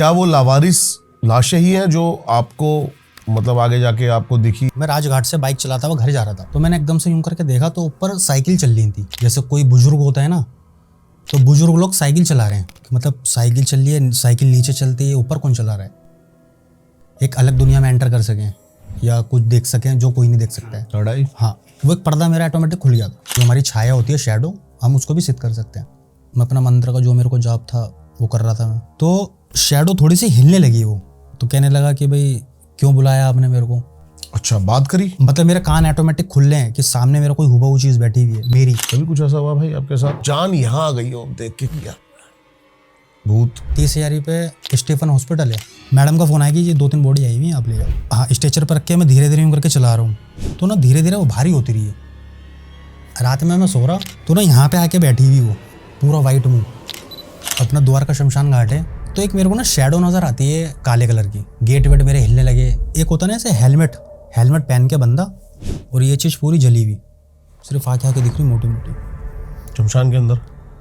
क्या वो लावारिस लाशें ही हैं जो आपको मतलब आगे जाके आपको दिखी? मैं राजघाट से बाइक चलाता हुआ घर जा रहा था, तो मैंने एकदम से यूं करके देखा तो ऊपर साइकिल चल रही थी। जैसे कोई बुजुर्ग होता है ना, तो बुजुर्ग लोग साइकिल चला रहे हैं, मतलब साइकिल चल रही है, साइकिल नीचे चलती है, ऊपर कौन चला रहा है? एक अलग दुनिया में एंटर कर सकें या कुछ देख सकें जो कोई नहीं देख सकता है। लड़ाई? हाँ, वो एक पर्दा मेरा ऑटोमेटिक खुल गया था। जो हमारी छाया होती है, शैडो, हम उसको भी सिद्ध कर सकते हैं। मैं अपना मंत्र का जो मेरे को जाप था वो कर रहा था मैं, तो शैडो थोड़ी सी हिलने लगी। वो तो कहने लगा कि भाई क्यों बुलाया आपने मेरे को? अच्छा, बात करी? मतलब मेरे कान ऑटोमेटिक खुल रहे हैं कि सामने मेरा कोई हुबहू चीज बैठी हुई है मेरी। कभी कुछ ऐसा हुआ भाई आपके साथ? जान यहाँ आ गई हो देख के किया भूत? 30,000 पे स्टीफन हॉस्पिटल है, मैडम का फोन आया कि ये 2-3 बॉडी आई हुई है, आप ले जाओ। हाँ, स्ट्रेचर पर रख के मैं धीरे धीरे करके चला रहा हूँ, तो ना धीरे धीरे वो भारी होती रही है। रात में मैं सो रहा तो ना यहाँ पे आके बैठी हुई वो, पूरा वाइट मुंह। अपना द्वार का शमशान घाट है, तो एक मेरे को ना शैडो नजर आती है काले कलर की। गेट वेट मेरे हिलने लगे। एक होता ना ऐसे हेलमेट पहन के बंदा, और ये चीज़ पूरी जली हुई, सिर्फ आँखें आके दिख रही मोटी मोटी शमशान के अंदर।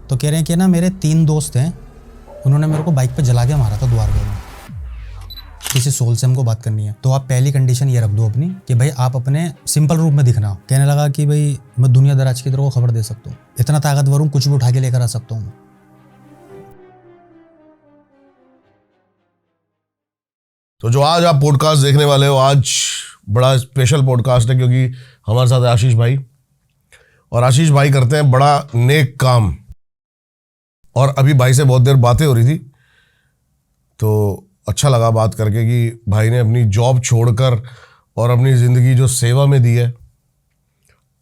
तो कह रहे हैं कि ना मेरे 3 दोस्त हैं, उन्होंने मेरे को बाइक पे जला के मारा था द्वार में। किसी सोल से हमको बात करनी है, तो आप पहली कंडीशन ये रख दो अपनी कि भाई आप अपने सिंपल रूप में दिखना। कहने लगा कि भाई मैं दुनिया दराज की तरह को खबर दे सकता हूँ, इतना ताकतवर हूँ, कुछ भी उठा के लेकर आ सकता हूँ। तो जो आज आप पॉडकास्ट देखने वाले हो, आज बड़ा स्पेशल पॉडकास्ट है क्योंकि हमारे साथ है आशीष भाई, और आशीष भाई करते हैं बड़ा नेक काम। और अभी भाई से बहुत देर बातें हो रही थी, तो अच्छा लगा बात करके कि भाई ने अपनी जॉब छोड़कर और अपनी ज़िंदगी जो सेवा में दी है,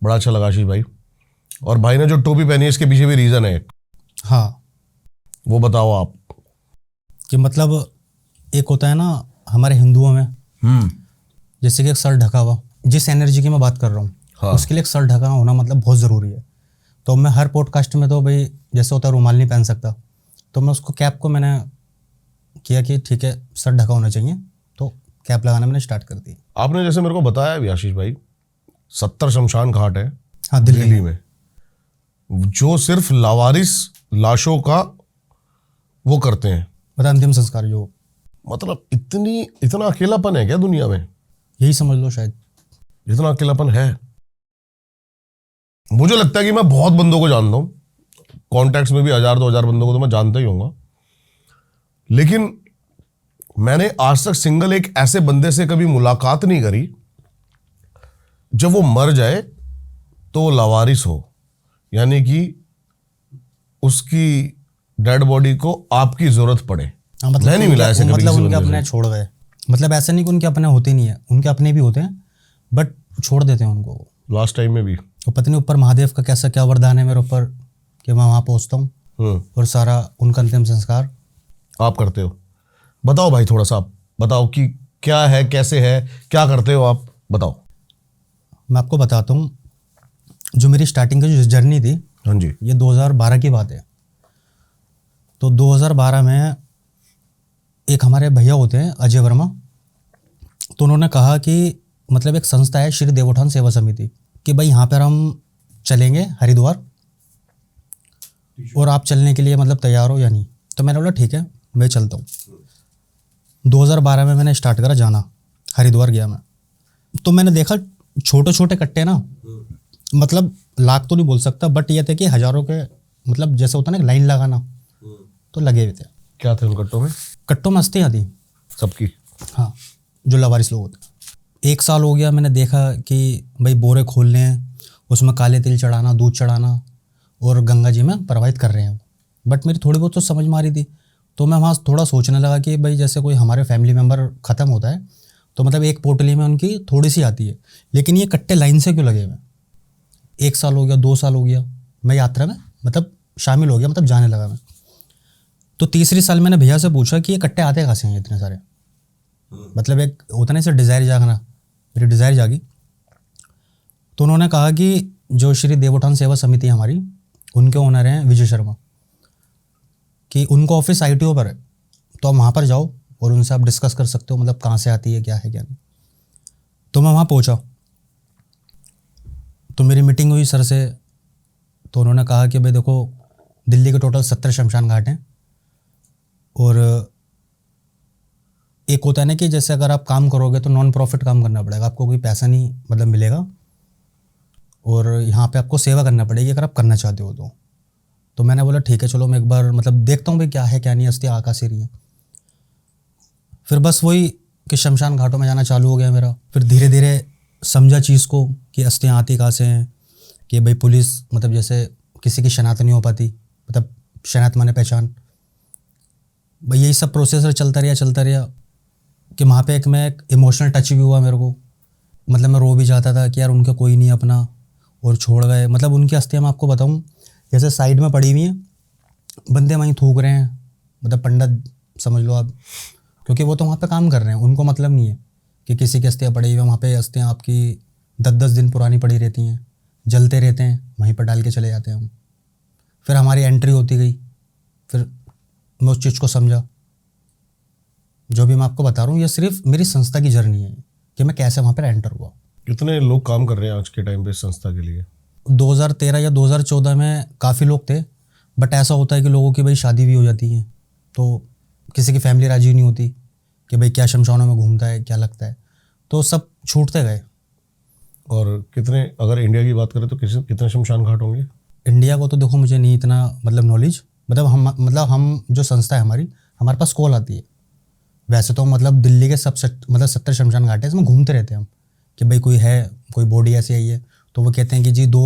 बड़ा अच्छा लगा आशीष भाई। और भाई ने जो टोपी पहनी है इसके पीछे भी रीज़न है एक। हाँ, वो बताओ आप। कि मतलब एक होता है ना हमारे हिंदुओं में, जैसे कि एक सर ढका हुआ, जिस एनर्जी की मैं बात कर रहा हूँ, हाँ। उसके लिए एक सर ढका होना मतलब बहुत ज़रूरी है। तो मैं हर पॉडकास्ट में तो भाई जैसे होता है रुमाल नहीं पहन सकता, तो मैं उसको कैप को मैंने किया कि ठीक है सर ढका होना चाहिए, तो कैप लगाना मैंने स्टार्ट कर दी। आपने जैसे मेरे को बताया भी आशीष भाई, 70 शमशान घाट है हाँ, दिल्ली में, जो सिर्फ लावारिस लाशों का वो करते हैं, मतलब अंतिम संस्कार जो, मतलब इतना अकेलापन है क्या दुनिया में? यही समझ लो शायद। इतना अकेलापन है। मुझे लगता है कि मैं बहुत बंदों को जानता हूँ, कॉन्टैक्ट्स में भी 1000-2000 बंदों को तो मैं जानता ही होऊंगा, लेकिन मैंने आज तक सिंगल एक ऐसे बंदे से कभी मुलाकात नहीं करी जब वो मर जाए तो वो लावारिस हो, यानी कि उसकी डेड बॉडी को आपकी जरूरत पड़े। हाँ, मतलब मैं नहीं मिला ऐसे कभी मतलब किसी उनके बंदे अपने से। छोड़ गए, मतलब ऐसा नहीं कि उनके अपने होते नहीं है, उनके अपने भी होते हैं, बट छोड़ देते हैं उनको। लास्ट टाइम में भी तो पता नहीं ऊपर महादेव का कैसा क्या वरदान है मेरे ऊपर कि मैं वहाँ पहुँचता हूँ और सारा उनका अंतिम संस्कार आप करते हो। बताओ भाई, थोड़ा सा आप बताओ कि क्या है, कैसे है, क्या करते हो आप, बताओ। मैं आपको बताता हूँ, जो मेरी स्टार्टिंग की जो जर्नी थी, हाँ जी। ये 2012 की बात है। तो 2012 में एक हमारे भैया होते हैं अजय वर्मा, तो उन्होंने कहा कि मतलब एक संस्था है श्री देवोत्थान सेवा समिति, कि भाई यहाँ पर हम चलेंगे हरिद्वार, और आप चलने के लिए मतलब तैयार हो या नहीं? तो मैंने बोला ठीक है मैं चलता हूँ। 2012 में मैंने स्टार्ट करा जाना, हरिद्वार गया मैं। तो मैंने देखा छोटे छोटे कट्टे ना, मतलब लाख तो नहीं बोल सकता, बट ये थे कि हज़ारों के, मतलब जैसे होता ना लाइन लगाना, तो लगे हुए थे। क्या थे उन कट्टों में? कट्टों में अस्थियाँ थी सबकी? हाँ, जो लावारिस लोग होते हैं। 1 साल हो गया, मैंने देखा कि भाई बोरे खोलने हैं, उसमें काले तिल चढ़ाना, दूध चढ़ाना, और गंगा जी में प्रवाहित कर रहे हैं। बट मेरी थोड़ी बहुत तो समझ में आ रही थी, तो मैं वहाँ थोड़ा सोचने लगा कि भाई जैसे कोई हमारे फैमिली मेम्बर ख़त्म होता है तो मतलब एक पोटली में उनकी थोड़ी सी आती है, लेकिन ये कट्टे लाइन से क्यों लगे हुए? 1 साल हो गया, 2 साल हो गया, मैं यात्रा में मतलब शामिल हो गया, मतलब जाने लगा मैं। तो तीसरी साल मैंने भैया से पूछा कि ये कट्टे आते कहाँ से हैं इतने सारे? मतलब एक होता ना इसे डिज़ायर जागना, मेरी डिज़ायर जागी। तो उन्होंने कहा कि जो श्री देवोत्थान सेवा समिति हमारी, उनके ओनर हैं विजय शर्मा, कि उनको ऑफिस ITO पर है, तो आप वहाँ पर जाओ और उनसे आप डिस्कस कर सकते हो, मतलब कहाँ से आती है, क्या है क्या नहीं। तो मैं वहाँ पहुँचा, तो मेरी मीटिंग हुई सर से, तो उन्होंने कहा कि भाई देखो दिल्ली के टोटल 70 शमशान घाट हैं, और एक होता है ना कि जैसे अगर आप काम करोगे तो नॉन प्रॉफिट काम करना पड़ेगा, आपको कोई पैसा नहीं मतलब मिलेगा, और यहाँ पे आपको सेवा करना पड़ेगी अगर आप करना चाहते हो तो मैंने बोला ठीक है चलो मैं एक बार मतलब देखता हूँ भाई क्या है क्या नहीं, अस्थियाँ आ कहाँ से रही हैं। फिर बस वही कि शमशान घाटों में जाना चालू हो गया मेरा। फिर धीरे धीरे समझा चीज़ को कि अस्थियाँ आती कहाँ से हैं, कि भाई पुलिस मतलब जैसे किसी की शनाख्त नहीं हो पाती, मतलब शनाख्त माने पहचान, भाई यही सब प्रोसेस चलता रहा कि वहाँ पे मैं एक इमोशनल टच भी हुआ मेरे को। मतलब मैं रो भी जाता था कि यार उनका कोई नहीं अपना और छोड़ गए। मतलब उनकी अस्थियाँ मैं आपको बताऊँ जैसे साइड में पड़ी हुई हैं, बंदे वहीं थूक रहे हैं, मतलब पंडित समझ लो आप, क्योंकि वो तो वहाँ पे काम कर रहे हैं, उनको मतलब नहीं है कि किसी की अस्थियाँ पड़ी हुई है। वहाँ पे अस्थियाँ आपकी 10-10 दिन पुरानी पड़ी रहती हैं, जलते रहते हैं, वहीं पर डाल के चले जाते हैं हम। फिर हमारी एंट्री होती गई, फिर मैं उस चीज़ को समझा। जो भी मैं आपको बता रहा हूँ ये सिर्फ मेरी संस्था की जर्नी है कि मैं कैसे वहाँ पर एंटर हुआ। कितने लोग काम कर रहे हैं आज के टाइम पे इस संस्था के लिए? 2013 या 2014 में काफ़ी लोग थे, बट ऐसा होता है कि लोगों की भाई शादी भी हो जाती है तो किसी की फैमिली राजी नहीं होती कि भाई क्या शमशानों में घूमता है क्या लगता है, तो सब छूटते गए। और कितने, अगर इंडिया की बात करें तो कितने शमशान घाट होंगे? इंडिया को तो देखो मुझे नहीं इतना मतलब नॉलेज, मतलब हम जो संस्था है हमारे पास कॉल आती है। वैसे तो मतलब दिल्ली के सब 70 शमशान घाट है, इसमें घूमते रहते हैं हम कि भाई कोई बॉडी ऐसी आई है तो वो कहते हैं कि जी 2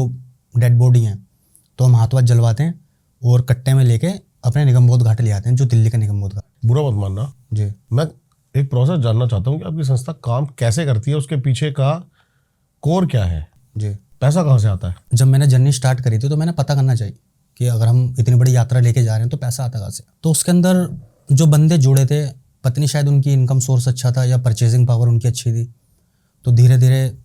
डेड बॉडी हैं, तो हम हाथों हाथ जलवाते हैं और कट्टे में लेके अपने निगमबोध घाट ले आते हैं, जो दिल्ली का निगमबोध घाट। बुरा मत मानना जी। मैं एक प्रोसेस जानना चाहता हूँ कि आपकी संस्था काम कैसे करती है, उसके पीछे का कोर क्या है? जी। पैसा कहाँ से आता है? जब मैंने जर्नी स्टार्ट करी थी तो मैंने पता करना चाहिए कि अगर हम इतनी बड़ी यात्रा लेके जा रहे हैं तो पैसा आता कहाँ से। तो उसके अंदर जो बंदे जुड़े थे, पत्नी शायद उनकी इनकम सोर्स अच्छा था या परचेजिंग पावर उनकी अच्छी थी, तो धीरे धीरे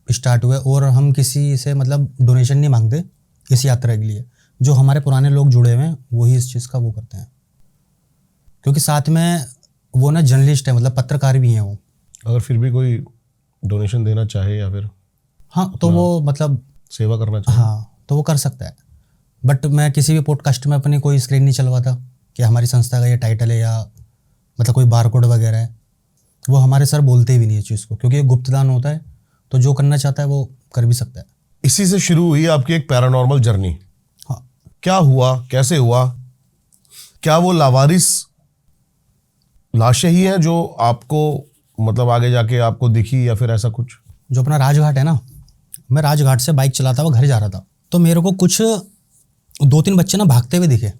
स्टार्ट हुए। और हम किसी से मतलब डोनेशन नहीं मांगते इस यात्रा के लिए, जो हमारे पुराने लोग जुड़े हुए हैं वही इस चीज़ का वो करते हैं, क्योंकि साथ में वो ना जर्नलिस्ट है, मतलब पत्रकार भी हैं वो। अगर फिर भी कोई डोनेशन देना चाहे या फिर हाँ तो वो मतलब सेवा करना चाहे, हाँ तो वो कर सकता है, बट मैं किसी भी पॉडकास्ट में अपनी कोई स्क्रीन नहीं चलवाता कि हमारी संस्था का ये टाइटल है या मतलब कोई बारकोड वगैरह है। वो हमारे सर बोलते भी नहीं है चीज़ को, क्योंकि ये गुप्तदान होता है, तो जो करना चाहता है वो कर भी सकता है। इसी से शुरू हुई आपकी एक पैरानॉर्मल जर्नी। हाँ। क्या हुआ, कैसे हुआ? क्या वो लावारिस लाशें ही हैं जो आपको मतलब आगे जाके आपको दिखी या फिर ऐसा कुछ? जो अपना राजघाट है ना, मैं राजघाट से बाइक चलाता हुआ घर जा रहा था, तो मेरे को कुछ 2-3 बच्चे ना भागते हुए दिखे,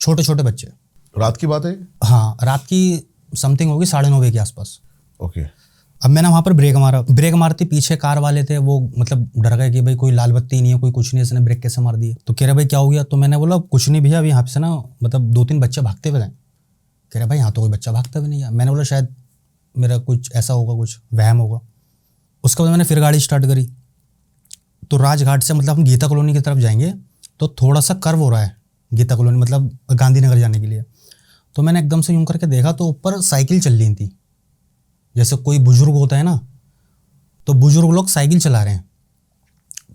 छोटे छोटे बच्चे। रात की बात है? हाँ रात की समथिंग होगी 9:30 बजे के आसपास। ओके। अब मैंने वहाँ पर ब्रेक मारती, पीछे कार वाले थे, वो मतलब डर गए कि भाई कोई लाल बत्ती नहीं है, कोई कुछ नहीं है, इसने ब्रेक कैसे मार दिए। तो कह रहे भाई क्या हो गया, तो मैंने बोला कुछ नहीं भैया, अभी यहाँ से ना मतलब 2-3 बच्चे भागते हुए गए। कह रहे भाई यहाँ तो कोई बच्चा भागता हुए नहीं है। मैंने बोला शायद मेरा कुछ ऐसा होगा, कुछ वहम होगा। उसके बाद मैंने फिर गाड़ी स्टार्ट करी, तो राजघाट से मतलब हम गीता कॉलोनी की तरफ जाएंगे तो थोड़ा सा कर्व हो रहा है, गीता कॉलोनी मतलब गांधीनगर जाने के लिए। तो मैंने एकदम से यूं करके देखा तो ऊपर साइकिल चल रही थी, जैसे कोई बुजुर्ग होता है ना, तो बुजुर्ग लोग साइकिल चला रहे हैं।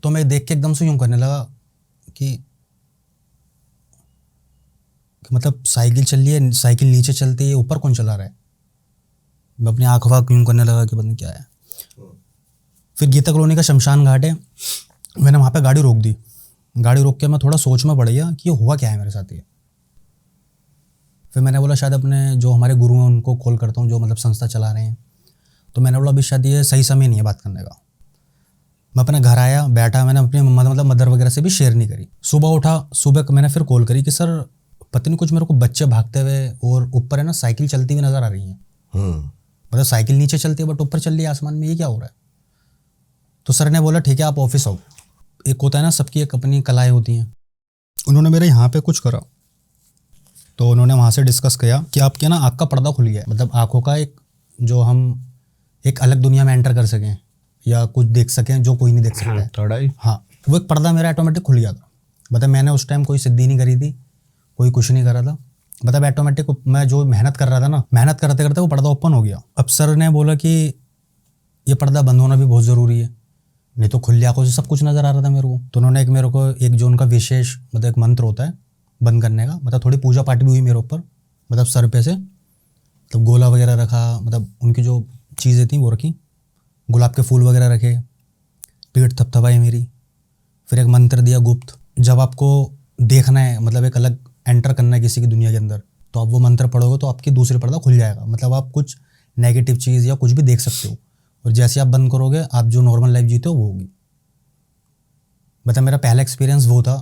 तो मैं देख के एकदम से यूं करने लगा कि मतलब साइकिल चल रही है, साइकिल नीचे चलती है, ऊपर कौन चला रहा है। मैं अपनी आँख वाँख यूं करने लगा कि पता नहीं क्या है। फिर गीता कॉलोनी का शमशान घाट है, मैंने वहाँ पे गाड़ी रोक दी। गाड़ी रोक के मैं थोड़ा सोच में पड़ गया कि ये हुआ क्या है मेरे साथ ये। फिर मैंने बोला शायद अपने जो हमारे गुरु हैं उनको कॉल करता हूँ, जो मतलब संस्था चला रहे हैं। तो मैंने बोला अभी शायद ये सही समय नहीं है बात करने का। मैं अपने घर आया, बैठा, मैंने अपनी मतलब मदर वगैरह से भी शेयर नहीं करी। सुबह उठा, सुबह मैंने फिर कॉल करी कि सर पता नहीं कुछ मेरे को बच्चे भागते हुए और ऊपर है ना साइकिल चलती हुई नज़र आ रही है। मतलब साइकिल नीचे चलती है बट ऊपर चल रही है आसमान में, ये क्या हो रहा है। तो सर ने बोला ठीक है आप ऑफिस आओ। एक होता है ना सबकी एक अपनी कलाएँ होती हैं। उन्होंने मेरे यहाँ पे कुछ करा, तो उन्होंने वहाँ से डिस्कस किया कि आपके ना आँख का पर्दा खुल गया है, मतलब आँखों का एक जो हम एक अलग दुनिया में एंटर कर सकें या कुछ देख सकें जो कोई नहीं देख सकता है। थर्ड आई। हाँ वो एक पर्दा मेरा ऑटोमेटिक खुल गया था। मतलब मैंने उस टाइम कोई सिद्धि नहीं करी थी, कोई कुछ नहीं करा था, मतलब ऑटोमेटिक मैं जो मेहनत कर रहा था ना, मेहनत करते करते वो पर्दा ओपन हो गया। अब सर ने बोला कि ये पर्दा बंद होना भी बहुत ज़रूरी है, नहीं तो खुली आंखों से सब कुछ नज़र आ रहा था मेरे को। तो उन्होंने मेरे को एक जो उनका विशेष मतलब एक मंत्र होता है बंद करने का, मतलब थोड़ी पूजा पाठ भी हुई मेरे ऊपर, मतलब सर पे से मतलब गोला वगैरह रखा। रखा, मतलब उनकी जो चीज़ें थी वो रखी, गुलाब के फूल वगैरह रखे, पीठ थपथपाई मेरी, फिर एक मंत्र दिया गुप्त। जब आपको देखना है, मतलब एक अलग एंटर करना है किसी की दुनिया के अंदर, तो आप वो मंत्र पढ़ोगे तो आपकी दूसरी पर्दा खुल जाएगा, मतलब आप कुछ नेगेटिव चीज़ या कुछ भी देख सकते हो, और जैसे आप बंद करोगे आप जो नॉर्मल लाइफ जीते हो वो होगी। मतलब मेरा पहला एक्सपीरियंस वो था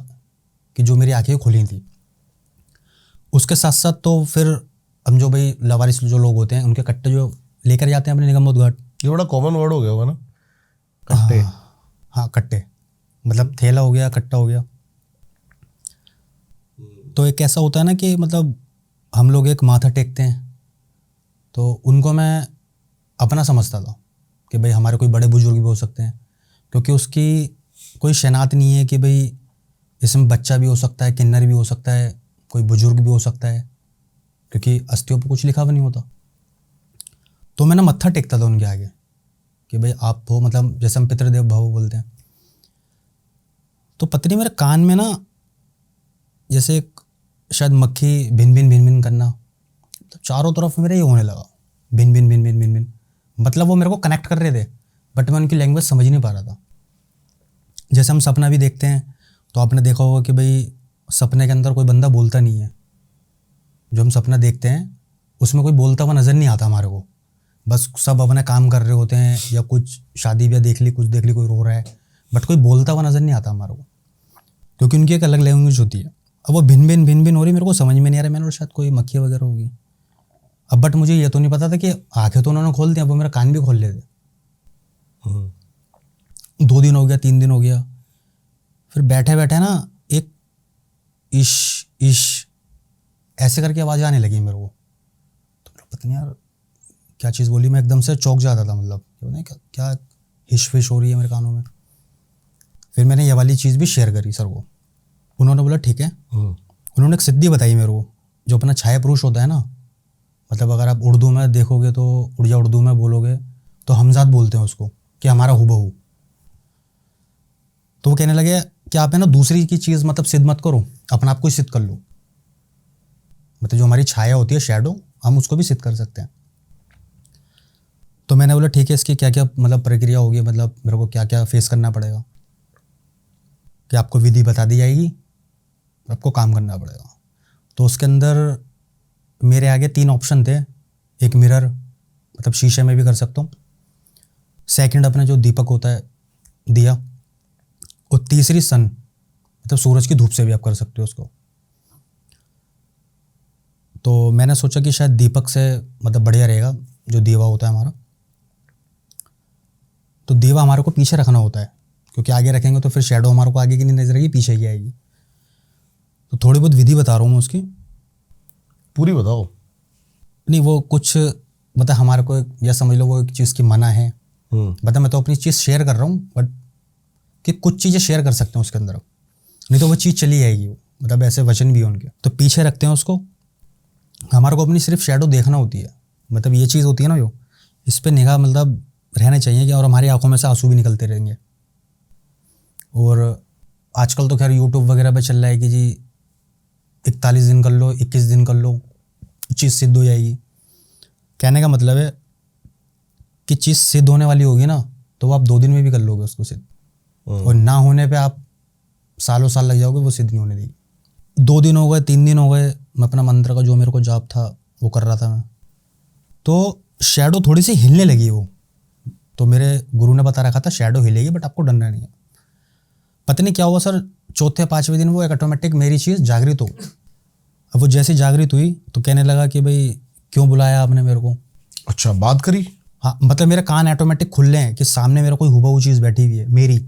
कि जो मेरी आंखें खुली थी। उसके साथ साथ तो फिर हम जो भाई लावारिस जो लोग होते हैं उनके कट्टे जो लेकर जाते हैं अपने निगम घाट, ये बड़ा कॉमन वर्ड हो गया होगा ना, कट्टे। हाँ कट्टे, मतलब थैला हो गया, कट्टा हो गया। तो एक ऐसा होता है ना कि मतलब हम लोग एक माथा टेकते हैं, तो उनको मैं अपना समझता था कि भाई हमारे कोई बड़े बुजुर्ग भी हो सकते हैं, क्योंकि उसकी कोई शनाख्त नहीं है कि भाई इसमें बच्चा भी हो सकता है, किन्नर भी हो सकता है, कोई बुजुर्ग भी हो सकता है, क्योंकि अस्थियों पर कुछ लिखा हुआ नहीं होता। तो मैं ना मत्था टेकता था उनके आगे कि भाई आप हो, मतलब जैसे हम पितृदेव भव बोलते हैं। तो पत्नी मेरे कान में ना जैसे एक शायद मक्खी भिन भिन करना, तो चारों तरफ मेरे ये होने लगा, भिन भिन। मतलब वो मेरे को कनेक्ट कर रहे थे, बट मैं उनकी लैंग्वेज समझ नहीं पा रहा था। जैसे हम सपना भी देखते हैं तो आपने देखा होगा कि भाई सपने के अंदर कोई बंदा बोलता नहीं है। जो हम सपना देखते हैं उसमें कोई बोलता हुआ नज़र नहीं आता हमारे को, बस सब अपने काम कर रहे होते हैं, या कुछ शादी ब्याह देख ली, कुछ देख ली, कोई रो रहा है, बट कोई बोलता हुआ नज़र नहीं आता हमारे को, क्योंकि उनकी एक अलग लैंग्वेज होती है। अब वो भिन भिन हो रही, मेरे को समझ में नहीं आ रहा, मैंने शायद कोई मक्खी वगैरह होगी। अब बट मुझे ये तो नहीं पता था कि आंखें तो उन्होंने खोल दी, अब वो मेरा कान भी खोल लेते। 2 दिन हो गया, 3 दिन हो गया, फिर बैठे बैठे ना एक इश इश ऐसे करके आवाज़ आने लगी मेरे को। तो मेरा पता नहीं यार क्या चीज़ बोली, मैं एकदम से चौंक जाता था, मतलब क्या हिश फिश हो रही है मेरे कानों में। फिर मैंने ये वाली चीज़ भी शेयर करी सर को, उन्होंने बोला ठीक है। उन्होंने एक सिद्धि बताई मेरे को, जो अपना छाया पुरुष होता है ना, मतलब अगर आप उर्दू में देखोगे तो उड़िया उर्दू में बोलोगे तो हमजाद बोलते हैं उसको, कि हमारा हुबहू। तो वो कहने लगे कि आप है ना दूसरी की चीज़ मतलब सिद्ध मत करो, अपना आप को ही सिद्ध कर लो। मतलब जो हमारी छाया होती है, शैडो, हम उसको भी सिद्ध कर सकते हैं। तो मैंने बोला ठीक है, इसकी क्या क्या मतलब प्रक्रिया होगी, मतलब मेरे को क्या क्या फेस करना पड़ेगा, कि आपको विधि बता दी जाएगी, आपको काम करना पड़ेगा। तो उसके अंदर मेरे आगे 3 ऑप्शन थे। एक मिरर, मतलब शीशे में भी कर सकता हूँ। सेकंड अपना जो दीपक होता है, दिया। और तीसरी सन, मतलब सूरज की धूप से भी आप कर सकते हो उसको। तो मैंने सोचा कि शायद दीपक से मतलब बढ़िया रहेगा, जो दीवा होता है हमारा। तो दीवा हमारे को पीछे रखना होता है, क्योंकि आगे रखेंगे तो फिर शैडो हमारे को आगे की नहीं नजर आएगी, पीछे की आएगी। तो थोड़ी बहुत विधि बता रहा हूँ मैं उसकी। पूरी बताओ। नहीं, वो कुछ मतलब हमारे को या समझ लो वो एक चीज़ की मना है, मतलब मैं तो अपनी चीज़ शेयर कर रहा हूँ, बट कि कुछ चीज़ें शेयर कर सकते हैं उसके अंदर, नहीं तो वो चीज़ चली जाएगी। मतलब ऐसे वचन भी है उनके। तो पीछे रखते हैं उसको, हमारे को अपनी सिर्फ शैडो देखना होती है। मतलब ये चीज़ होती है ना, जो इस पर निगाह मतलब रहना चाहिए कि, और हमारी आंखों में से आंसू भी निकलते रहेंगे। और आजकल तो खैर यूट्यूब वगैरह पे चल रहा है कि जी 41 दिन कर लो, 21 दिन कर लो, चीज़ सिद्ध हो जाएगी। कहने का मतलब है कि चीज़ सिद्ध होने वाली होगी ना, तो आप 2 दिन में भी कर लोगे उसको सिद्ध, और ना होने पे आप सालों साल लग जाओगे, वो सिद्ध नहीं होने देगी। 2 दिन हो गए, 3 दिन हो गए, मैं अपना मंत्र का जो मेरे को जाप था वो कर रहा था मैं। तो शैडो थोड़ी सी हिलने लगी वो। तो मेरे गुरु ने बता रखा था शैडो हिलेगी, बट आपको डरना नहीं है। पता नहीं क्या हुआ सर, 4-5वें दिन वो एक ऑटोमेटिक मेरी चीज़ जागृत हो। अब वो जैसे जागृत हुई तो कहने लगा कि भाई क्यों बुलाया आपने मेरे को। अच्छा, बात करी? हाँ, मतलब मेरे कान ऑटोमेटिक खुल रहे हैं कि सामने मेरा कोई हुबहू चीज़ बैठी हुई है मेरी।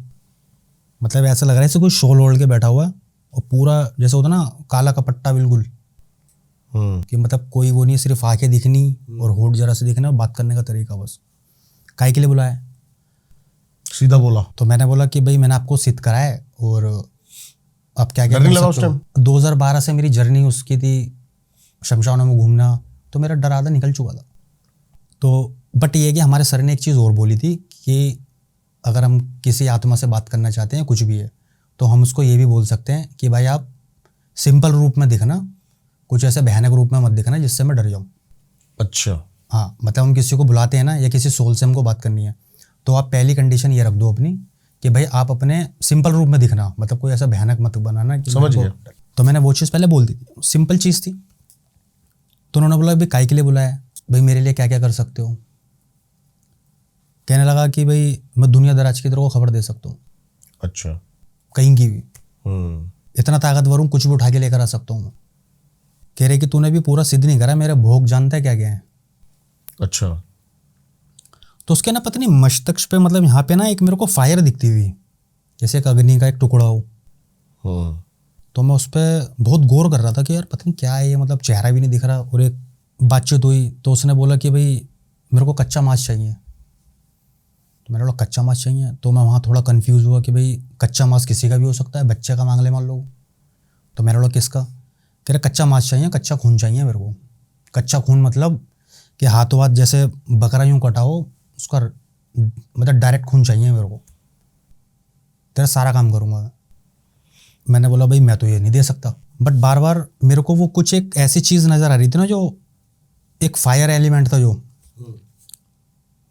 मतलब ऐसा लग रहा है जैसे कोई शॉल ओढ़ के बैठा हुआ है, और पूरा जैसे होता ना काला का पट्टा, बिल्कुल कि मतलब कोई वो नहीं, सिर्फ आंखें दिखनी और होठ जरा से दिखना, बात करने का तरीका बस। काहे के लिए बुलाया? सीधा बोला। तो मैंने बोला कि भाई मैंने आपको सिद्ध करा है, और आप क्या क्या डर नहीं कर लगा सकते उस हो। 2012 से मेरी जर्नी उसकी थी, शमशानों में घूमना, तो मेरा डर आधा निकल चुका था। तो बट ये कि हमारे सर ने एक चीज़ और बोली थी कि अगर हम किसी आत्मा से बात करना चाहते हैं, कुछ भी है, तो हम उसको ये भी बोल सकते हैं कि भाई आप सिंपल रूप में दिखना, कुछ ऐसे भयानक रूप में मत दिखना जिससे मैं डर जाऊँ। अच्छा। हाँ मतलब हम किसी को बुलाते हैं ना या किसी सोल से हमको बात करनी है, तो आप पहली कंडीशन ये रख दो अपनी कि भाई आप अपने सिंपल रूप में दिखना, मतलब कोई ऐसा भयानक मत बनाना कि समझ गया। तो मैंने वो चीज़ पहले बोल दी थी, सिंपल चीज़ थी। तो उन्होंने बोला भाई काय के लिए बुलाया, भाई मेरे लिए क्या क्या कर सकते हो। कहने लगा कि भाई मैं दुनिया दराज की तरह को खबर दे सकता हूँ, अच्छा। कहीं की भी, इतना ताकतवर हूँ, कुछ भी उठा के लेकर आ सकता हूँ। कह रहे कि तूने भी पूरा सिद्ध नहीं करा, मेरे भोग जानता है क्या क्या है। अच्छा। तो उसके ना पता नहीं मस्तिष्क पे, मतलब यहाँ पे ना एक मेरे को फायर दिखती हुई, जैसे एक अग्नि का एक टुकड़ा हो। तो मैं उस पर बहुत गौर कर रहा था कि यार पता नहीं क्या है ये, मतलब चेहरा भी नहीं दिख रहा। और एक बातचीत हुई तो उसने बोला कि भाई मेरे को कच्चा मांस चाहिए। तो मैंने बोला कच्चा मांस चाहिए, तो मैं वहाँ थोड़ा कंफ्यूज हुआ कि भाई कच्चा मांस किसी का भी हो सकता है, बच्चे का मांग ले मान लो। तो मैंने बोला किसका? कह रहे कच्चा मांस चाहिए, कच्चा खून चाहिए मेरे को। कच्चा खून मतलब कि हाथों हाथ जैसे बकरा यूँ कटा हो उसका, मतलब डायरेक्ट खून चाहिए मेरे को, तेरा सारा काम करूँगा। मैंने बोला भाई मैं तो ये नहीं दे सकता। बट बार बार मेरे को वो कुछ एक ऐसी चीज़ नज़र आ रही थी ना, जो एक फायर एलिमेंट था, जो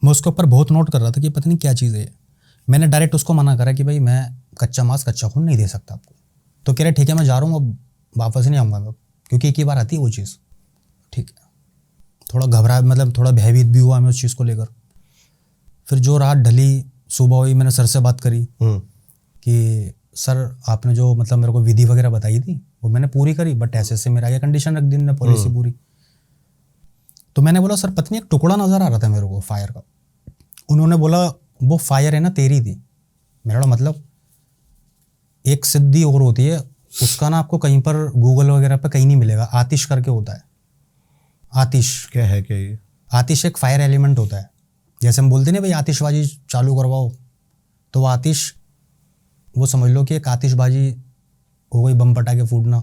मैं उसके ऊपर बहुत नोट कर रहा था कि पता नहीं क्या चीज़ है। मैंने डायरेक्ट उसको मना करा कि भाई मैं कच्चा मांस कच्चा खून नहीं दे सकता आपको। तो कह रहे ठीक है मैं जा रहा हूँ, अब वापस नहीं आऊँगा मैं, क्योंकि एक ही बार आती है वो चीज़। ठीक है, थोड़ा घबरा, मतलब थोड़ा भयभीत भी हुआ मैं उस चीज़ को लेकर। फिर जो रात ढली, सुबह हुई, मैंने सर से बात करी कि सर आपने जो मतलब मेरे को विधि वगैरह बताई थी वो मैंने पूरी करी, बट ऐसे ऐसे मेरा ये कंडीशन रख दी मैंने, पॉलिसी पूरी। तो मैंने बोला सर पत्नी एक टुकड़ा नज़र आ रहा था मेरे को फायर का। उन्होंने बोला वो फायर है ना तेरी थी। मेरा मतलब एक सिद्धि और होती है, उसका ना आपको कहीं पर गूगल वगैरह पे कहीं नहीं मिलेगा, आतिश करके होता है। आतिश क्या है क्या ये? आतिश एक फायर एलिमेंट होता है। जैसे हम बोलते नहीं भाई आतिशबाजी चालू करवाओ, तो वो आतिश, वो समझ लो कि एक आतिशबाजी हो गई, बम पटाखे फूटना,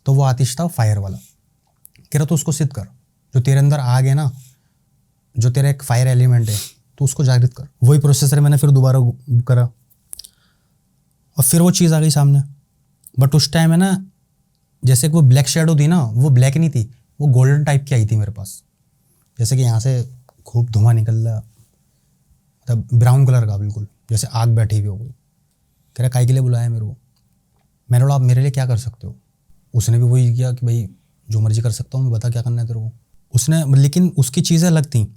तो वो आतिश था फायर वाला। कह रहा तो उसको सिद्ध कर, जो तेरे अंदर आग है ना, जो तेरा एक फायर एलिमेंट है, तो उसको जागृत कर। वही प्रोसेसर मैंने फिर दोबारा करा और फिर वो चीज़ आ गई सामने। बट उस टाइम है ना, जैसे कि वो ब्लैक शेडो थी ना, वो ब्लैक नहीं थी, वो गोल्डन टाइप की आई थी मेरे पास, जैसे कि यहाँ से खूब धुआं निकल रहा, मतलब ब्राउन कलर का बिल्कुल, जैसे आग बैठी हुई हो गई। कह रहा काहे के लिए बुलाया मेरे को? मैंने बोला आप मेरे लिए क्या कर सकते हो? उसने भी वही किया कि भाई जो मर्जी कर सकता हूँ मैं, बता क्या करना है तेरे को। उसने, लेकिन उसकी चीज़ें अलग थी।